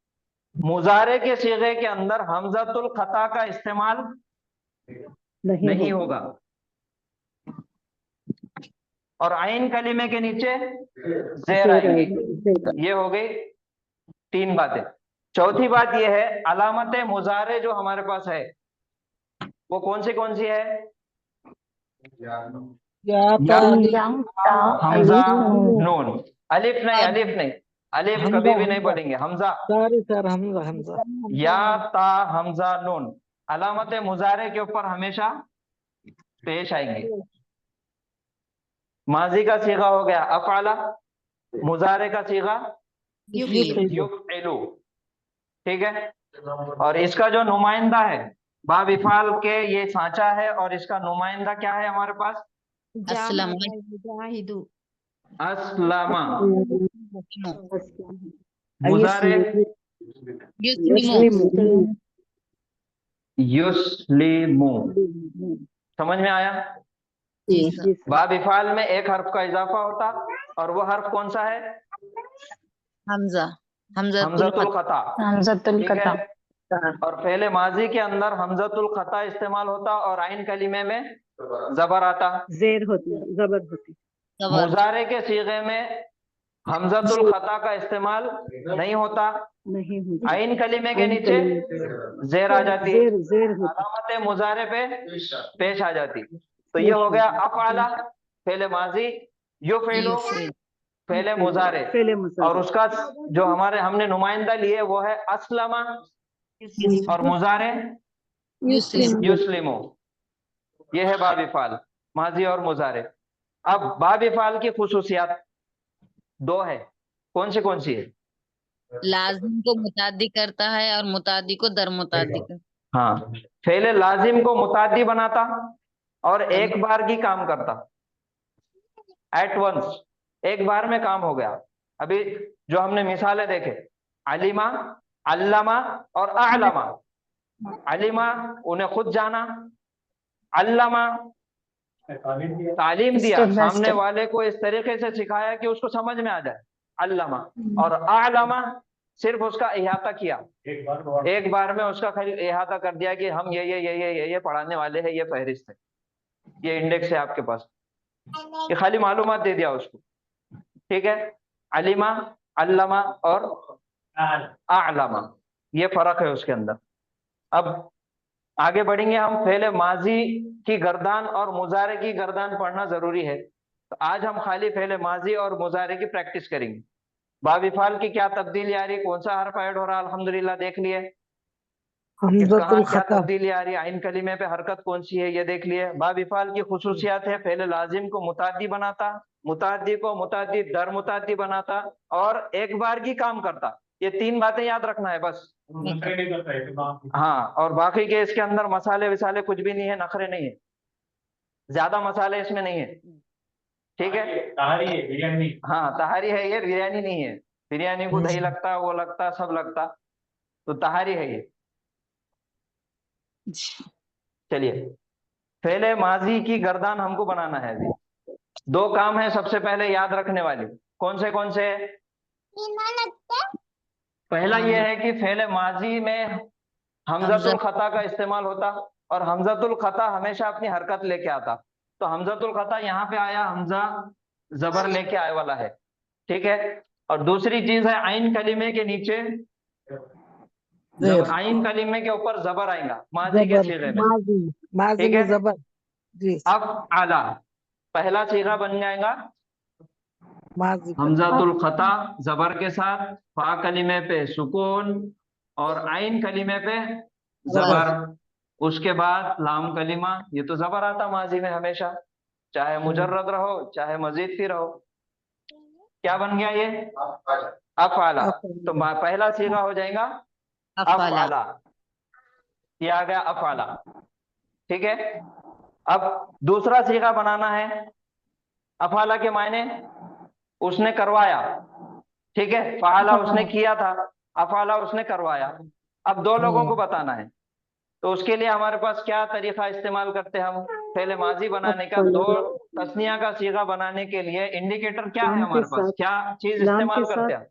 मुजारे के सीगे के अंदर हमजतुल खता का इस्तेमाल नहीं होगा और आइन कलीमे के नीचे जेर आएगी। ये हो गई तीन बातें। चौथी बात ये है, अलामत मुजारे जो हमारे पास है वो कौन सी है? हमजा, नून, अलिफ नहीं, अलिफ नहीं, अलिफ कभी भी नहीं पढ़ेंगे, हमजा। सर हमजा या ता हमजा नून अलामत मुजारे के ऊपर हमेशा पेश आएंगे। माजी का सीगा हो गया अफअला, मुजारे का सीगा युफइलु। ठीक है, और इसका जो नुमाइंदा है बाब इफाल के, ये सांचा है और इसका नुमाइंदा क्या है हमारे पास? अस्लमा। अस्लम। मुजारे युस्लिमु। युस्लिमु। समझ में आया? जी जी सर। सर। बाब इफाल में एक हर्फ का इजाफा होता, और वो हर्फ कौन सा है? हमजा। हमजातुल हमजतुल खता। हमजतुल ठीक है। कता। और फेले माजी के अंदर हमजतुल खता इस्तेमाल होता, और आइन कलीमे में जबर आता। जेर होती, जबर होती। जबर। मुजारे के सीगे में हमजतुल खता का इस्तेमाल नहीं होता, नहीं होती। आइन कलीमे के आइन नीचे कलीमे जेर आ जाती, जेर जेर होती। अलामत मुजारे पे पेश आ जाती। तो ये हो गया अफआला, फेले माजी, युफइलु, युफइल। फेले मुजारे। फेले और मुजारे। उसका जो हमने नुमाइंदा लिए वो है अस्लमा, और मुजारे युस्लिम। युस्लिमु। ये है बाब इफाल, माजी और मुजारे। अब बाब इफाल की खुसूसियात दो है, कौन सी है? लाजिम को मुताद्दी करता है और मुताद्दी को दर मुताद्दी करता हाँ, फेले लाजिम को मुताद्दी बनाता और है। एक बार की काम करता, एट वंस, एक बार में काम हो गया। अभी जो हमने मिसालें देखे, अलिमा, अल्लमा और अअलमा। अलिमा उन्हें खुद जाना, अल्लमा तालीम दिया, Step by सामने step. वाले को इस तरीके से सिखाया कि उसको समझ में आ जाए, अल्लमा। और अअलमा सिर्फ उसका इहाता किया, एक बार में उसका खाली इहाता कर दिया कि हम ये पढ़ाने वाले हैं, ये फहरिस्त है, ये इंडेक्स है आपके पास, ये खाली मालूमात दे दिया उसको। ठीक है, अलिमा, अल्लमा और अअलमा, ये फर्क है उसके अंदर। अब आगे बढ़ेंगे हम। फेले माजी की गर्दान और मुजारे की गर्दान पढ़ना जरूरी है, तो आज हम खाली फेले माजी और मुजारे की प्रैक्टिस करेंगे। बाब इफाल की क्या तब्दीली आ रही, कौन सा हर्फ ऐड हो रहा, अल्हम्दुलिल्लाह देख लिए। कहाँ हमजतुल क्या खता। तब्दीली आ रही है, आइन कलीमे पे हरकत कौन सी है, ये देख लिए। बाब इफाल की खुसूसियात है, फेले लाजिम को मुताद्दी बनाता, मुताद्दी को मुताद्दी दर मुताद्दी बनाता, और एक बार की काम करता। ये तीन बातें याद रखना है बस। हाँ, और बाकी के इसके अंदर मसाले विसाले कुछ भी नहीं है, नखरे नहीं है, ज्यादा मसाले इसमें नहीं है। ठीक है, तहारी है, बिरयानी। हाँ, तहारी है ये, बिरयानी नहीं है। बिरयानी को दही लगता, वो लगता, सब लगता, तो तहारी है ये। चलिए, फेले माजी की गर्दान हमको बनाना है। अभी दो काम है सबसे पहले याद रखने वाले, कौन से? पहला ये है कि फेले माजी में हमजतुल खता का इस्तेमाल होता, और हमजतुल खता हमेशा अपनी हरकत लेके आता। तो हमजतुल खता यहाँ पे आया, हमजा जबर लेके आए वाला है। ठीक है, और दूसरी चीज है आइन कलीमे के नीचे, जब आइन कलीमे के ऊपर जबर आएगा माजी के जबर। सीगे में। माजी। माजी ठीक में है, जबर। जी। अब आला पहला सीगा बन जाएगा, माजी का। हमजातुल खता जबर के साथ, फा कलीमे पे सुकून और आइन कलीमे पे जबर। उसके बाद लाम कलीमा, ये तो जबर आता माजी में हमेशा, चाहे मुजर्रद रहो चाहे मजीद फी रहो। क्या बन गया ये? अफआला। तो पहला सीगा हो जाएगा अफआला, ये आ गया अफआला। ठीक है, अब दूसरा सीगा बनाना है। अफआला के मायने उसने करवाया, ठीक है, फाला उसने किया था, अफाला उसने करवाया। अब दो लोगों को बताना है, तो उसके लिए हमारे पास क्या तरीका इस्तेमाल करते हैं हम? पहले माजी बनाने का, दो तस्निया का सीगा बनाने के लिए इंडिकेटर क्या है हमारे पास, क्या चीज इस्तेमाल करते हैं?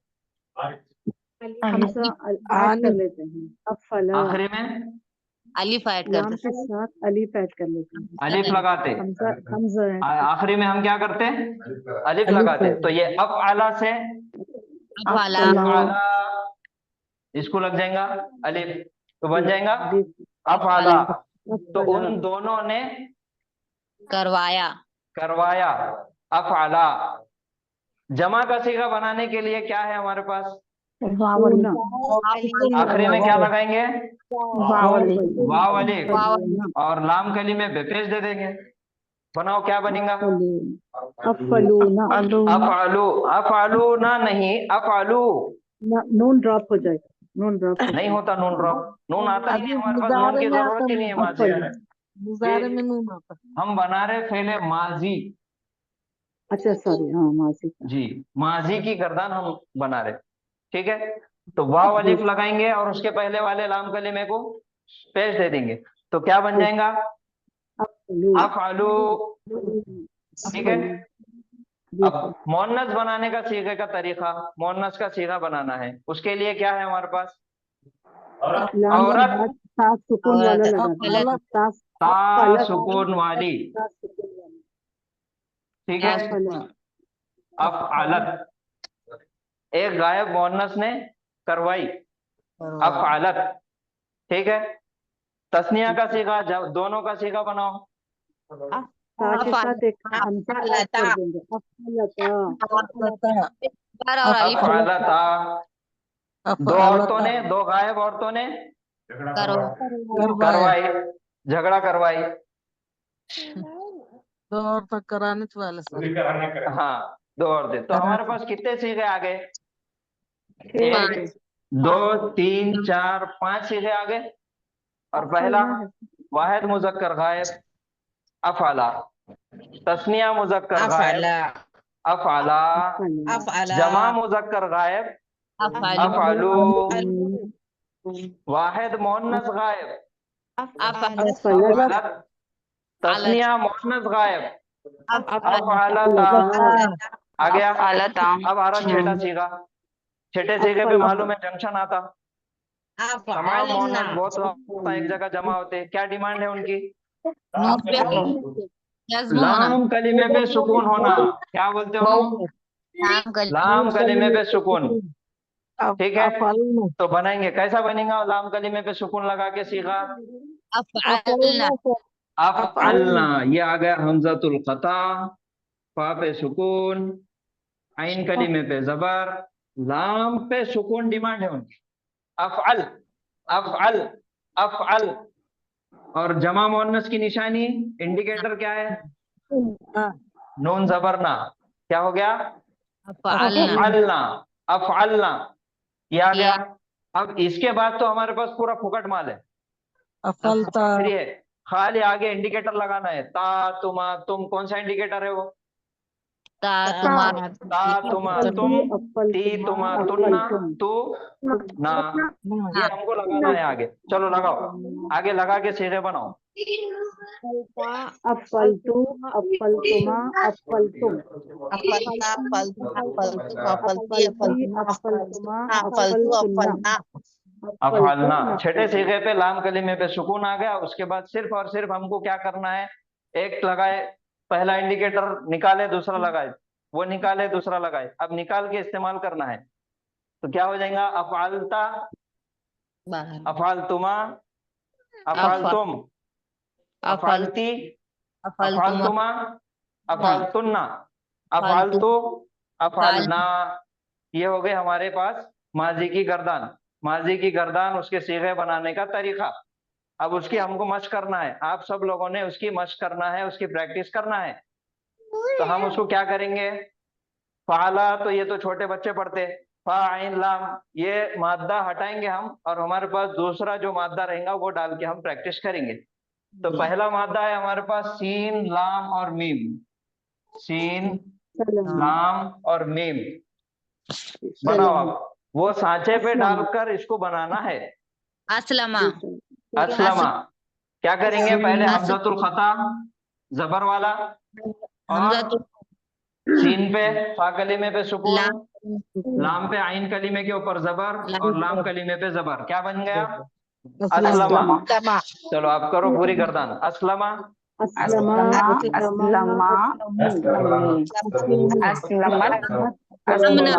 हमजा ऐड कर लेते हैं, अफला आखिरी में अलिफ ऐड लाम करते के साथ अलिफ ऐड कर लेते हैं। अलिफ लगाते, हमजा हमजा ऐड आखिरी में हम क्या करते हैं? अलिफ लगाते। तो ये अफआला से अफआला। अफआला, इसको लग जाएगा अलिफ, तो बन जाएगा अफआला। तो उन दोनों ने करवाया अफआला। जमा का सीगा बनाने के लिए क्या है हमारे पास? आखिरी में क्या लगाएंगे? वाव अलिफ, और लाम कली में बेपेश दे देंगे। बनाओ, क्या बनेगा? अफलूना। अफअलू, अफअलूना नहीं, अफअलू। नून ड्रॉप हो जाएगा, नून ड्रॉप नहीं होता नून ड्रॉप, नून आता ही नहीं हमारे पास, नून की जरूरत ही नहीं है माजी। मुजारे में नून आता। हम बना रहे फेले माजी, अच्छा सॉरी, हाँ माजी का। जी, माजी की गर्दान हम बना रहे। ठीक है, तो वाव अलिफ लगाएंगे और उसके पहले वाले लाम कलीमे को पेश दे देंगे, तो क्या बन जाएगा? अफअलू। अफअलू। ठीक है, जी अब सर। मोन्नस बनाने का सीखे का तरीका, मोन्नस का सीगा बनाना है, उसके लिए क्या है हमारे पास? लाम के औरत, बाद ता सुकून वाला लगा देना। ता ता सुकून वाली। सुकून वाला। ठीक है, अफअलत, एक गायब मोन्नस ने करवाई, अफअलत। ठीक है, तस्निया का सीगा, दोनों का सीगा बनाओ। ता के साथ एक हमजा ऐड कर देंगे। अफअलता। और अलिफ अफअलता, दो औरतों ने, दो गायब औरतों ने करो। करवाई, झगड़ा करवाई। दो और तक कराने वाले सर। हाँ, दो औरतें। तो हमारे पास कितने सीगे आ गए? पाँच। 1 2 3 4 5 सीगे आ गए। और पहला वाहिद मुजक्कर गायब, अफअला। तस्निया मुजक्कर गायब, अफअला। जमा मुजक्कर गायब, अफअलू। वाहिद मोन्नस गायब, अफअलत। तस्निया मोन्नस गायब, अफअलता। आ गया। अब आ रहा छठा सीगा। छठे सीगे पे मालूम है जंक्शन आता, तमाम मोन्नस बहुत होता एक जगह जमा होते। क्या डिमांड है उनकी? नून पे जज्म होना। लाम कलीमे पे सुकून होना। क्या बोलते हो? नाम कल लाम कलीमे पे सुकून। ठीक है, तो बनाएंगे, कैसा बनेगा लाम कलीमे पे सुकून लगा के सीगा? अफअलना। अफअलना। ये आ गया हमजतुल क़ता, फा पे सुकून, आइन कलीमे पे जबर, लाम पे सुकून डिमांड है उनकी। अफअल, अफअल, अफअल। और जमा मुअन्नस की निशानी, इंडिकेटर क्या है? नून जबर ना। क्या हो गया? अफअलना। अफअलना, अफअलना। ये आ गया। अब इसके बाद तो हमारे पास पूरा फुकट माल है, अफलता। फ्री है, खाली आगे इंडिकेटर लगाना है। ता तुमा तुम, कौन सा इंडिकेटर है वो? ता तुम्हारा। ता तुमा तुम, ती तुमा तुन्ना, तू ना। ये हमको लगाना है आगे। चलो लगाओ, आगे लगा के सीधे बनाओ। अफलतू, अफलतुमा, अफलतुम। अफलती, अफलतुमा, अफलतुन्ना। अफअलना। छठे सीगे पे लाम कलीमे पे सुकून आ गया। उसके बाद सिर्फ और सिर्फ हमको क्या करना है? एक लगाए, पहला इंडिकेटर निकाले, दूसरा लगाए, वो निकाले, दूसरा लगाए। अब निकाल के इस्तेमाल करना है, तो क्या हो जाएगा? अफअलता, अफअलतुमा, अफअलतुम, अफअलती, अफअलतुमा, अफअलतुन्ना, अफअलतु, अफअलना। ये हो गए हमारे पास माजी की गर्दान। माजी की गर्दान, उसके सीगे बनाने का तरीका। अब उसकी हमको मश्क करना है, आप सब लोगों ने उसकी मश्क करना है, उसकी प्रैक्टिस करना है। तो हम उसको क्या करेंगे? फाला, तो ये तो छोटे बच्चे पढ़ते, फा आइन लाम, ये मादा हटाएंगे हम, और हमारे पास दूसरा जो मादा रहेगा वो डाल के हम प्रैक्टिस करेंगे। तो पहला मादा है हमारे पास सीन, लाम और मीम। सीन, लाम और मीम। बनाओ आप, वो सांचे पे डालकर इसको बनाना है। असलमा। असलमा। क्या करेंगे? पहले हमजतुल ख़ता, जबर वाला, और सीन पे फा कलीमे पे सुकून, लाम पे आइन कलीमे के ऊपर जबर, और लाम कलीमे पे जबर। क्या बन गया? असलमा। चलो आप करो पूरी गर्दान। असलमा, अस्लमा, अस्लमा, अस्लमा, असलमना। असलमा,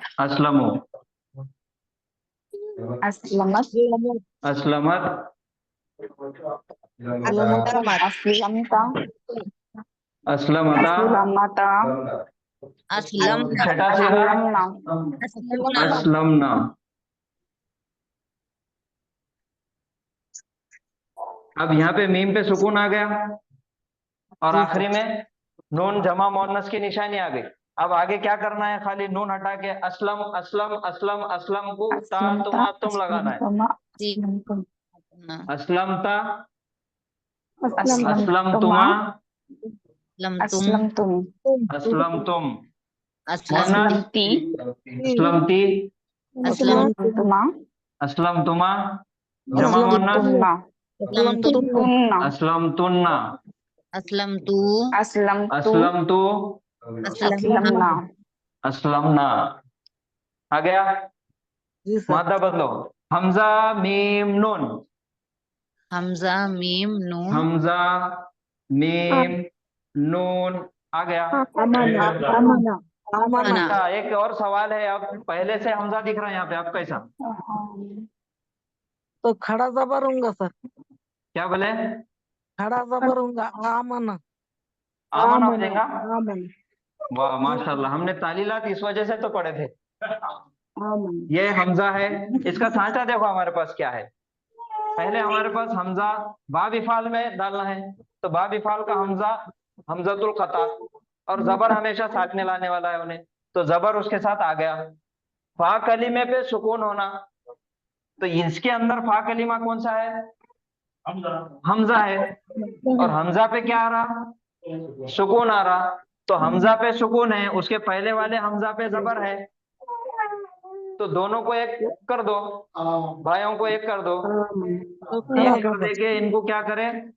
असलमु, असलमत, असलमता, असलम। छठा सीगा असलमना। अब यहाँ पे मीम पे सुकून आ गया, और आखिरी में नून जमा मोहन्नस की निशानी आ गई। अब आगे क्या करना है, खाली नून हटा के अस्लम अस्लम अस्लम अस्लम को ता तुमा तुम लगाना है। जी अस्लम ता अस्लम अस्लम तुमा असलम तुम अस्लम तुम असलम मोहन्नस ती अस्लम ती असलम तुमा अस्लम तुमा जमा मोहन्नस तुन्ना असलम तुम तुन्ना अस्लम तुन्ना असलम तू अस्लम तू अस्लम तू अस्लम ना अस्लम ना। आ गया। जी सर। मादा बदलो, हमजा मीम नून, हमजा मीम नून हमजा मीम नून आ गया। अमना अमना अना अच्छा, एक और सवाल है, अब पहले से हमजा दिख रहा है यहाँ पे, अब कैसा? तो खड़ा जबर होगा सर, क्या बोले? खड़ा जबर होगा आमन। आमन हो जाएगा। आमन वाह माशाल्लाह, हमने तालीलात इस वजह से तो पढ़े थे। आमन ये हमजा है, इसका सांचा देखो हमारे पास क्या है। पहले हमारे पास हमजा बा विफाल में डालना है, तो बा विफाल का हमजा हमजातुल खता, और जबर हमेशा साथ में लाने वाला है उन्हें, तो जबर उसके साथ आ गया। फा कलीमे पे सुकून होना, तो इसके अंदर फा कलीमा कौन सा है? हमजा है, और हमजा पे क्या आ रहा? सुकून आ रहा। तो हमजा पे सुकून है, उसके पहले वाले हमजा पे जबर है, तो दोनों को एक कर दो, भाइयों को एक कर दो। तो एक कर देके इनको क्या करें,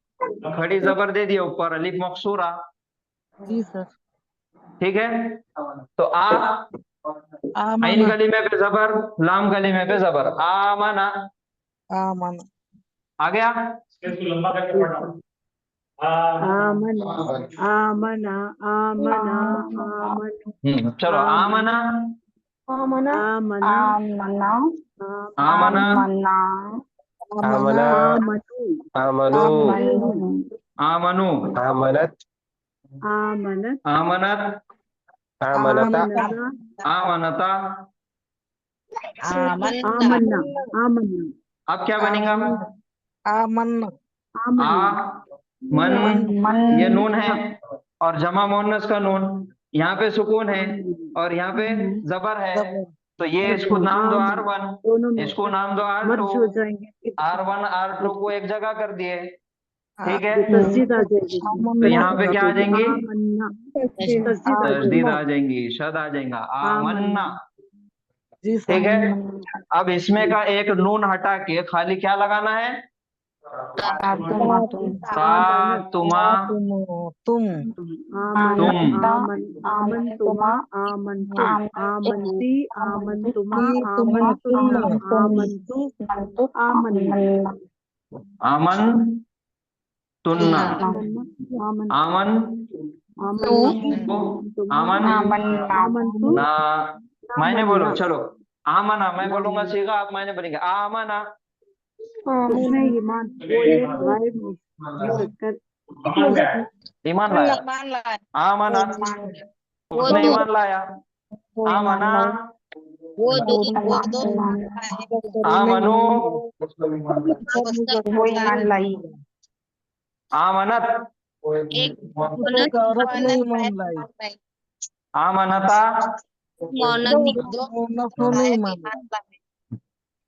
खड़ी जबर दे दिए ऊपर, अलिफ मकसूरा। जी सर। ठीक है, तो आ आइन आमना कलीमे पे जबर, लाम कलीमे पे जबर, आमना आमना आ गया। लंबा करके पढ़ा। आमना आमना आमना आमन चलो आमना आमना आमना आमना आमना आमना आमना आमनु आमनु आमनत आमनत आमनत आमनता आमनता आमनता। आमन्ना आमन्ना अब क्या बनेगा? आमन आ मन, मन ये नून है, और जमा मोहन्नस का नून, यहाँ पे सुकून है और यहाँ पे जबर है, तो ये इसको नाम दो R1, दोनों में इसको नाम दो मर्ज हो R2, जाएंगे, R1 R2 को एक जगह कर दिए। ठीक है, तस्दीद आ जाएगी, तो यहाँ पे क्या आ जाएंगी? आमन्ना तस्दीद आ तस्दीद जाएगी, आ जाएंगी, शद आ जाएगा, आमन्ना। जी सर। ठीक है, अब इसमें का एक नून हटा के खाली क्या लगाना है? तुमा ता तुमा तुम आमन तुम। आमन आमन तुमा आमन तुम आमनती आमन तुमा आमन तुम आमन तु आमन आमन तुन्ना आमन आमन आमन आमन तु ना। मैंने बोलो, चलो आमना, मैं बोलूंगा सीगा, आप मैंने बोलेंगे आमना। उसने ईमान वो एक गायब कर ईमान लाया, आमना, उसने ईमान लाया, आमना, वो दो आमनु, वो ईमान लाई आमनत, एक औरत ने ईमान लाई, आमनता,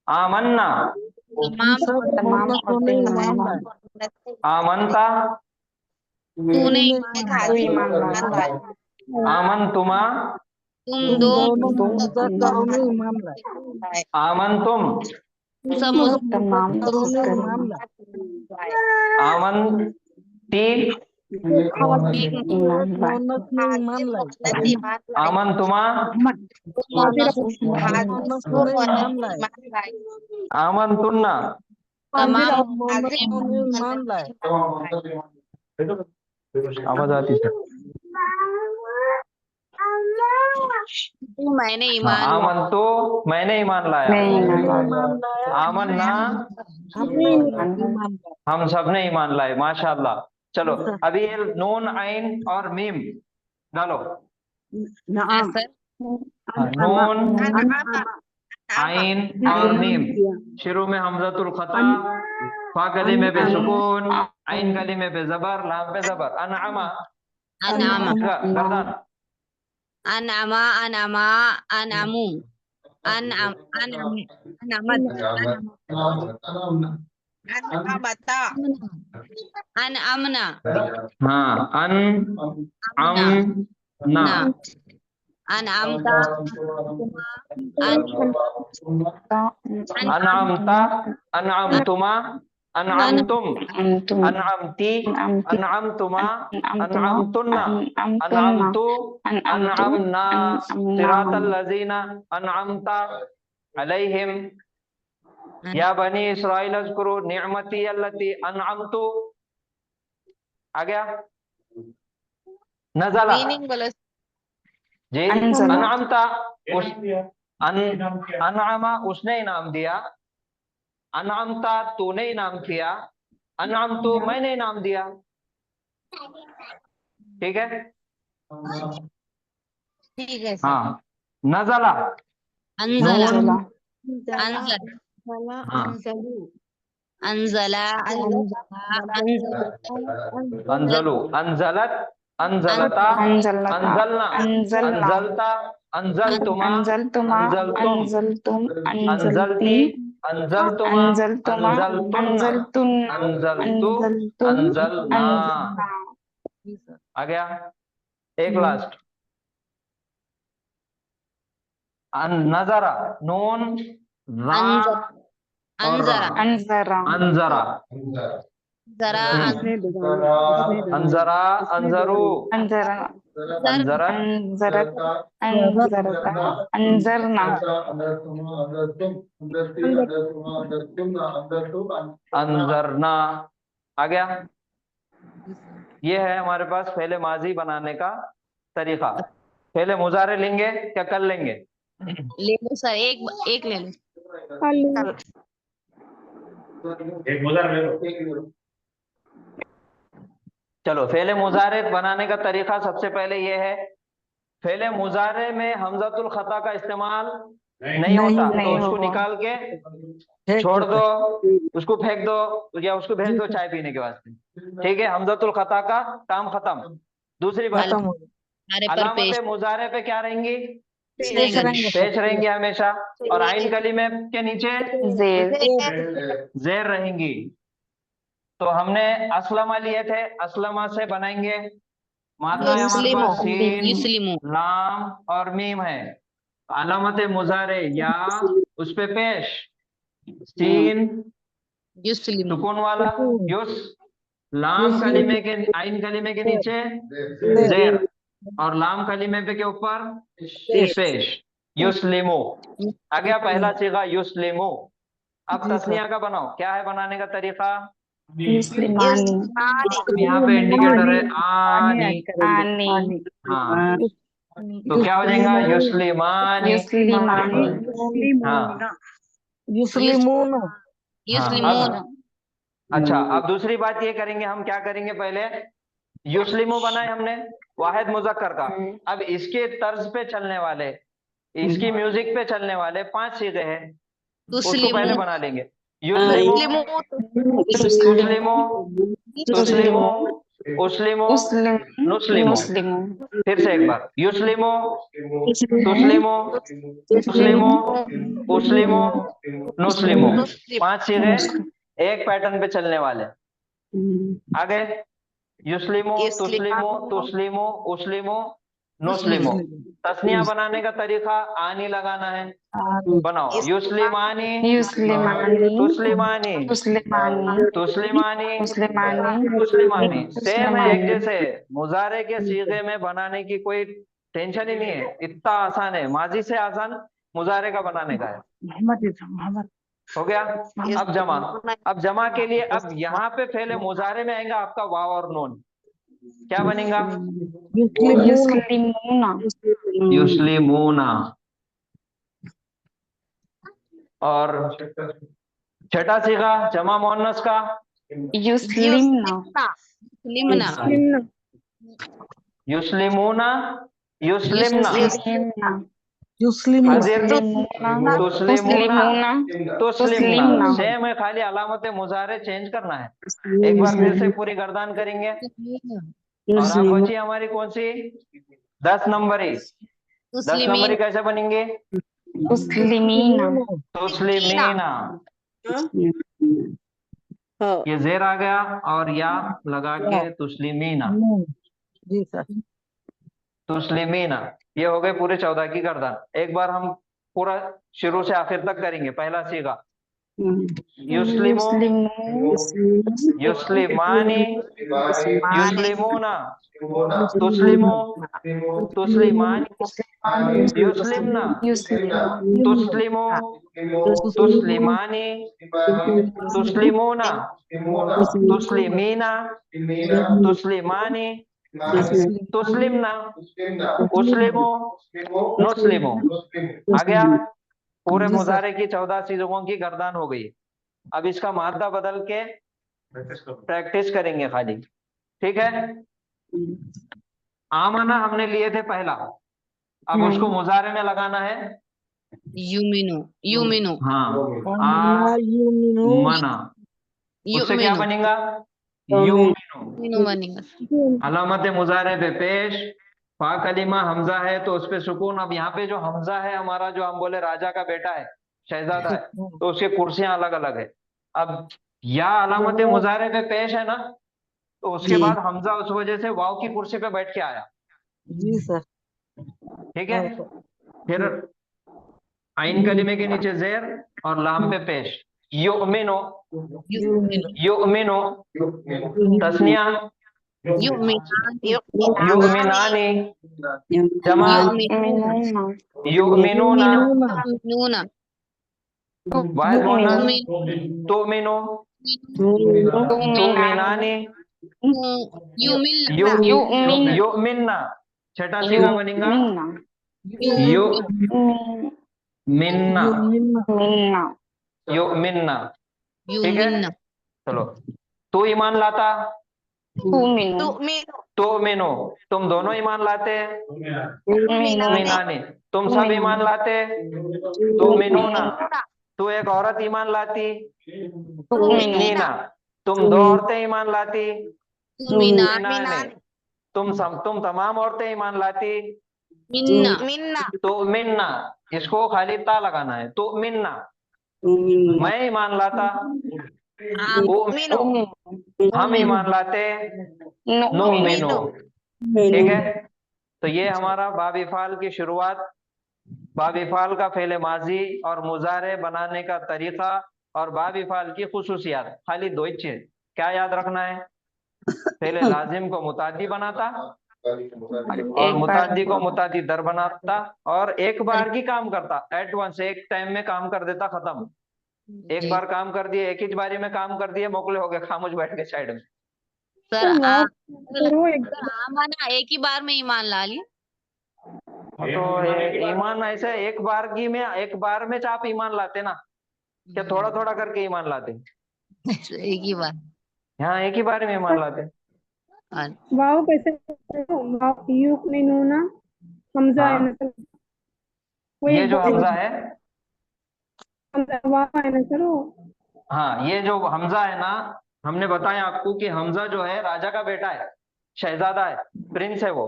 आमन्ना, तमाम औरतें ईमान लाई आमनता, तूने तू ईमान लाई आमनतुमा, तुम दोनों मुजक्करों ने ईमान लाई, आमनतुम, सब तमाम मुजक्करों ने ईमान लाई, आमनती, ईमान लाई मोहन्नस ने ईमान लाई, आमनतुमा, मोहन्नस ने ईमान लाई, आमनतुन्ना। तमाम मोहन्नस ने ईमान लाई। आवाज आती है? मैंने ईमान आमन तो मैंने ईमान लाया, ईमान लाया, आमन ना हमने ईमान लाया। हम सब ने ईमान लाए, माशाल्लाह। चलो अभी ये नून आइन और मीम डालो। नआम नून आइन और मीम, शुरू में हमजतुल खता, फा कलीमे पे सुकून, आइन कलीमे पे जबर, लाम पे जबर। अनअमा अनामा गर्दन अनामा अनामा अनामू अनाम अनाम अनामत अनामता अनअमना हाँ अन अम ना अनअमता अनअमता अनअमतुमा अनअमतुम अनअमती अनअमतुमा अनअमतुन्ना अनअमतु अनअमना सिरातल लजीना अनअमता अलैहिम या बनी इस्राइल अज़कुरू निअमती अल्लती अनअमतु। आ गया नज़ला मीनिंग बोलो जी अनअमता उस अनअमा उसने इनाम दिया, अनअमता तूने इनाम किया, अनअमतु मैंने इनाम दिया। ठीक है ठीक है सर हाँ नज़ला अंजला नून अंजल हाँ अंजला अंजलु अंजलत अंजलता अंजलना अंजलता अंजलतुमा अंजलतुम अंजलती अंजलतुमा अंजलतुन्ना अंजलतु अंजलना। आ गया एक लास्ट नजरा नून रा और रा अंजरा अंजरा जरा अंजरा अंजरू अंजरत अंजरना। आ गया ये है हमारे पास पहले माजी बनाने का तरीका। पहले मुजारे लेंगे क्या कल लेंगे? ले लो सर एक ले लो एक मुजारे ले लो। चलो फेले मुजारे बनाने का तरीका सबसे पहले ये है, फेले मुजारे में हमजतुल खता का इस्तेमाल नहीं होता, तो उसको निकाल के छोड़ दो, उसको फेंक दो या उसको भेज दो चाय पीने के वास्ते। ठीक है, हमजतुल खता का काम खत्म। दूसरी बात, अलामत मुजारे पे क्या रहेंगी? पेश रहेंगी हमेशा, और आइन कलीमे के नीचे जेर रहेंगी। तो हमने असलमा लिए थे, असलमा से बनाएंगे। मात्रा है हमारे पास सीन, लाम और मीम है। अलामत मुजारे या उस पे पेश, सीन सुकून वाला युस, लाम कलीमे के आइन कलीमे के नीचे जेर, और लाम कलीमे पे के ऊपर पेश, युस्लिमो। आ गया पहला सीगा युस्लिमो। अब तस्निया का बनाओ, क्या है बनाने का तरीका? यहाँ पे इंडिकेटर है आनी। हाँ तो क्या हो जाएगा? युस्लिमानी। हाँ युस्लिमून हाँ, अच्छा अब दूसरी बात ये करेंगे हम, क्या करेंगे? पहले युस्लिमो बनाए हमने वाहिद मुजक्कर का। अब इसके तर्ज पे चलने वाले, इसकी म्यूजिक पे चलने वाले 5 सीगे हैं, उसको पहले बना लेंगे। युस्लिमो, तुस्लिमो, तुस्लिमो, उस्लिमो, नुस्लिमो। फिर से एक बार, युस्लिमो, तुस्लिमो, तुस्लिमो, उस्लिमो, नुस्लिमो। 5 सीगे एक पैटर्न पे चलने वाले। आगे युस्लिमो, तुस्लिमो, तुस्लिमो, उस्लिमो, नुस्लिमो। तस्निया बनाने का तरीका आनी लगाना है। बनाओ, युस्लिमानी, तुस्लिमानी, तुस्लिमानी, तुस्लिमानी। सेम है, एक जैसे। मुजारे के सीगे में बनाने की कोई टेंशन ही नहीं है, इतना आसान है। माजी से आसान मुजारे का बनाने का है। हो गया। अब जमा, अब जमा के लिए अब यहाँ पे पहले मुजारे में आएगा आपका वाव और नून। क्या बनेगा? युस्लिमूना। और छठा सीगा जमा मोहन्नस का युस्लिमना युस्लिमूना, युस्लिमना, युस्लिमून हाजिर तुस्लिमूना, तुस्लिमना। सेम है, खाली अलामत मुजारे चेंज करना है। एक बार फिर से पूरी गर्दान करेंगे। और अब मुस्लिम बची हमारी कौन सी 10 नंबरी। 10 नंबरी मुस्लिमीन कैसे बनेंगे? मुस्लिमीना तुस्लिमीना। हाँ ये जेर आ गया और या लगा के तुस्लिमीना। जी सर। तुस्लिमीना ये हो गए पूरे 14 की गर्दन। एक बार हम पूरा शुरू से आखिर तक करेंगे। पहला सीगा युस्लिमो, युस्लिमानी, युस्लिमूना, तुस्लिमो, तुस्लिमानी, युस्लिमना, तुस्लिमो, तुस्लिमानी, तुस्लिमूना, तुस्लिमीना, तुस्लिमानी, तुस्लिमना, उस्लिमो, नुस्लिमो। आ गया। पूरे जी सर। मुजारे की 14 चीजों की गर्दान हो गई। अब इसका मादा बदल के प्रैक्टिस करेंगे खाली। ठीक है। आमना हमने लिए थे पहला, अब उसको मुजारे में लगाना है। युमिनु युमिनु हाँ आमना युमिनु मना। उससे क्या युमिनु बनेगा? युमिनु। युमिनु बनेगा। अलामत मुजारे पे पेश फा कलीमा हमजा है तो उस पे सुकून। अब यहाँ पे जो हमजा है हमारा, जो हम बोले राजा का बेटा है, शहजादा है, तो उसकी कुर्सियां अलग अलग है। अब या अलामत मुजारे पे पेश है ना, तो उसके जी। बाद हमजा उस वजह से वाव की कुर्सी पे बैठ के आया। जी सर। ठीक है। फिर आइन कलीमे के नीचे जेर और लाम पे पेश। युमिनो, युमिनु युमिनो, तस्निया युमिनान युमिनानी, जमा युमिनुना युमिनूना, युमिनुना वाहिद मोहन्नस युमिनु तुमिनो, तुमिनानी, युमिल्ला युमिन्ना। छठा सीगा बनेगा युमिन्ना, युमिन्ना। ठीक है। युमिन्ना चलो, तू ईमान लाता, तुमिनु तुमिनो, तुम दोनों ईमान लाते, तुमिनानी, तुम सब ईमान लाते, तुमिनूना, तू एक औरत ईमान लाती, तुमिनीना, तुम दो औरतें ईमान लाती, तुमिनाने, तुम तमाम औरतें ईमान लाती, मिन्ना तो मिन्ना। इसको खाली ता लगाना है। तो मिन्ना, मैं ईमान लाता, हम ईमान लाते, नो मिनो। ठीक है। तो ये हमारा बाबिफाल की शुरुआत, बाबिफाल का फेले माजी और मुजारे बनाने का तरीका और बाबिफाल की खुसूसियात। खाली दो ही चीज क्या याद रखना है? फेले लाजिम को मुतादी बनाता और मुतादी को मुतादी दर बनाता और एक बार की काम करता। एट वंस, एक टाइम में काम कर देता, खत्म। एक बार काम कर दिए, एक ही बारी में काम कर दिए, मोकले हो गए, खामोश बैठ के साइड में। सर करो एक आमना एक ही बार में ईमान ला ली। तो ईमान ऐसे एक बार में आप ईमान लाते ना, क्या थोड़ा थोड़ा करके ईमान लाते? एक ही बार। हाँ, एक ही बार में ईमान लाते। वाव कैसे करो? वाव युमिनूना हमजा है हाँ, ना सर? वो ये एक जो बार हमजा है, हमजा वाव है ना सर? वो हाँ ये जो हमजा है ना, हमने बताया आपको कि हमजा जो है राजा का बेटा है, शहजादा है, प्रिंस है वो।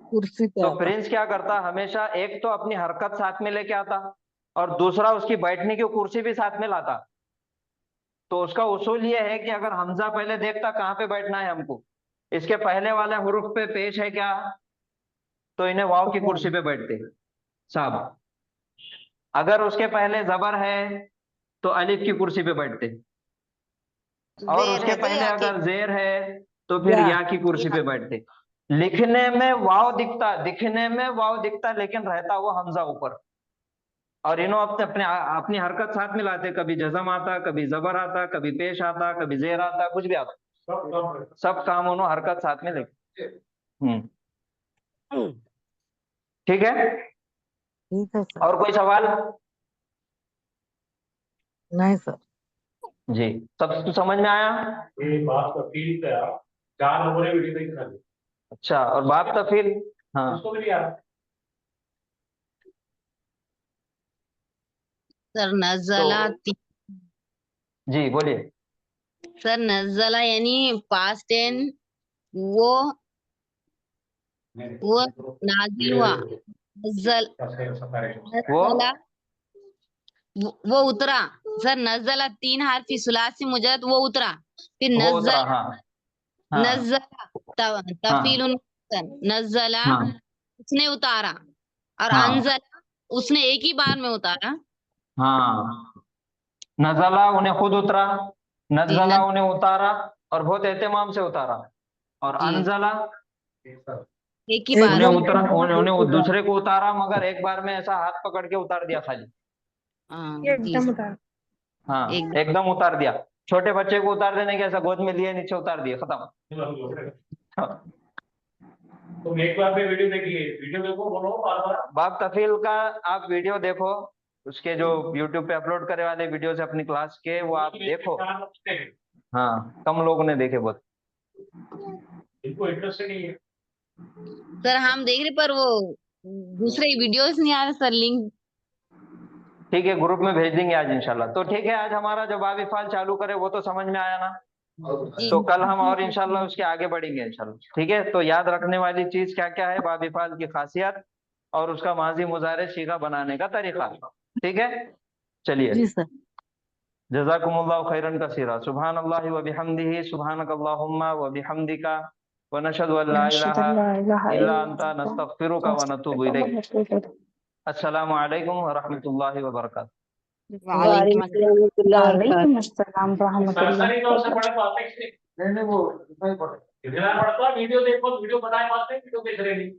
कुर्सी पे तो आता। प्रिंस क्या करता? हमेशा एक तो अपनी हरकत साथ में लेके आता और दूसरा उसकी बैठने की कुर्सी भी साथ में लाता। तो उसका उसूल ये है कि अगर हमजा पहले देखता कहाँ पे बैठना है हमको, इसके पहले वाले हुरूफ पे पेश है क्या, तो इन्हें वाव की कुर्सी पे बैठते साहब। अगर उसके पहले जबर है तो अलिफ की कुर्सी पे बैठते, और उसके पहले अगर जेर है तो फिर या की कुर्सी पे बैठते। लिखने में वाव दिखता लेकिन रहता वो हमजा ऊपर। और इन्हों अपनी हरकत साथ में लाते, कभी जज़म आता, कभी जबर आता, कभी पेश आता, कभी जेर आता, कुछ भी आता, सब काम उन्होंने हरकत साथ में लेते। ठीक है। ठीक है सर। और कोई सवाल? नहीं सर। जी, सब तो समझ में आया? ये बात तो फील पे आप 4 लोगों ने वीडियो देख खाली अच्छा, और बाप तफील? हाँ उसको भी लिया। सर नज़ला जी बोलिए। सर नज़ला यानी पास्ट टेंस, वो वो नाजिल हुआ, नजल वो नजला, वो उतरा। सर नजला 3 हर्फी सुलासी मुजरद, वो उतरा। फिर वो उतरा, नजल, हाँ हाँ नजला तफील नजला, हाँ उसने उतारा। और हाँ अनजला, उसने एक ही बार में उतारा। हाँ। नजला उन्हें खुद उतरा, जी नजला उन्हें उतारा और बहुत एहतमाम से उतारा। और जी अनजला एक ही बार उन्हें में। उतरा, उन्हें दूसरे को उतारा, मगर एक बार में ऐसा हाथ पकड़ के उतार दिया खाली। हाँ जी सर, हाँ एकदम। एकदम उतार दिया। छोटे बच्चे को उतार देने के ऐसा गोद में लिए नीचे उतार दिए, खत्म। हाँ। तुम एक बार में वीडियो देखो, बोलो बार बार। बाब तफील का आप वीडियो देखो, उसके जो यूट्यूब पे अपलोड करे वाले वीडियो है अपनी क्लास के, वो आप देखो। हाँ कम लोगों ने देखे बहुत। इनको इंटरेस्ट नहीं है। सर हम देख रहे, पर वो दूसरे वीडियोस नहीं आ रहे सर, लिंक। ठीक है, ग्रुप में भेज देंगे आज इंशाल्लाह। तो ठीक है, आज हमारा जो बाब इफ़ाल चालू करे वो तो समझ में आया ना। जी तो कल हम और इंशाल्लाह उसके आगे बढ़ेंगे इंशाल्लाह। ठीक है, तो याद रखने वाली चीज क्या क्या है, बाब इफ़ाल की खासियत और उसका माजी मुजारे सीगा बनाने का तरीका। ठीक है, चलिए। जी सर। जज़ाकुमुल्लाहु खैरन कसीरा। सुब्हानल्लाहि व बिहम्दिही, सुब्हानकल्लाहुम्मा व बिहम्दिका, व नशहदु अन ला इलाहा इल्ला अंता, नस्तगफिरुका व नतूबु इलैक। अस्सलामु अलैकुम व रहमतुल्लाहि व बरकातुहू। वालेकुम वालेकुम अस्सलाम रहमतुल्लाह। सरसरी तो उससे बड़े बातें नहीं, वो नहीं पढ़े। इतना पढ़ता वीडियो देखो, वीडियो बनाए बातें, वीडियो देख रहे नहीं।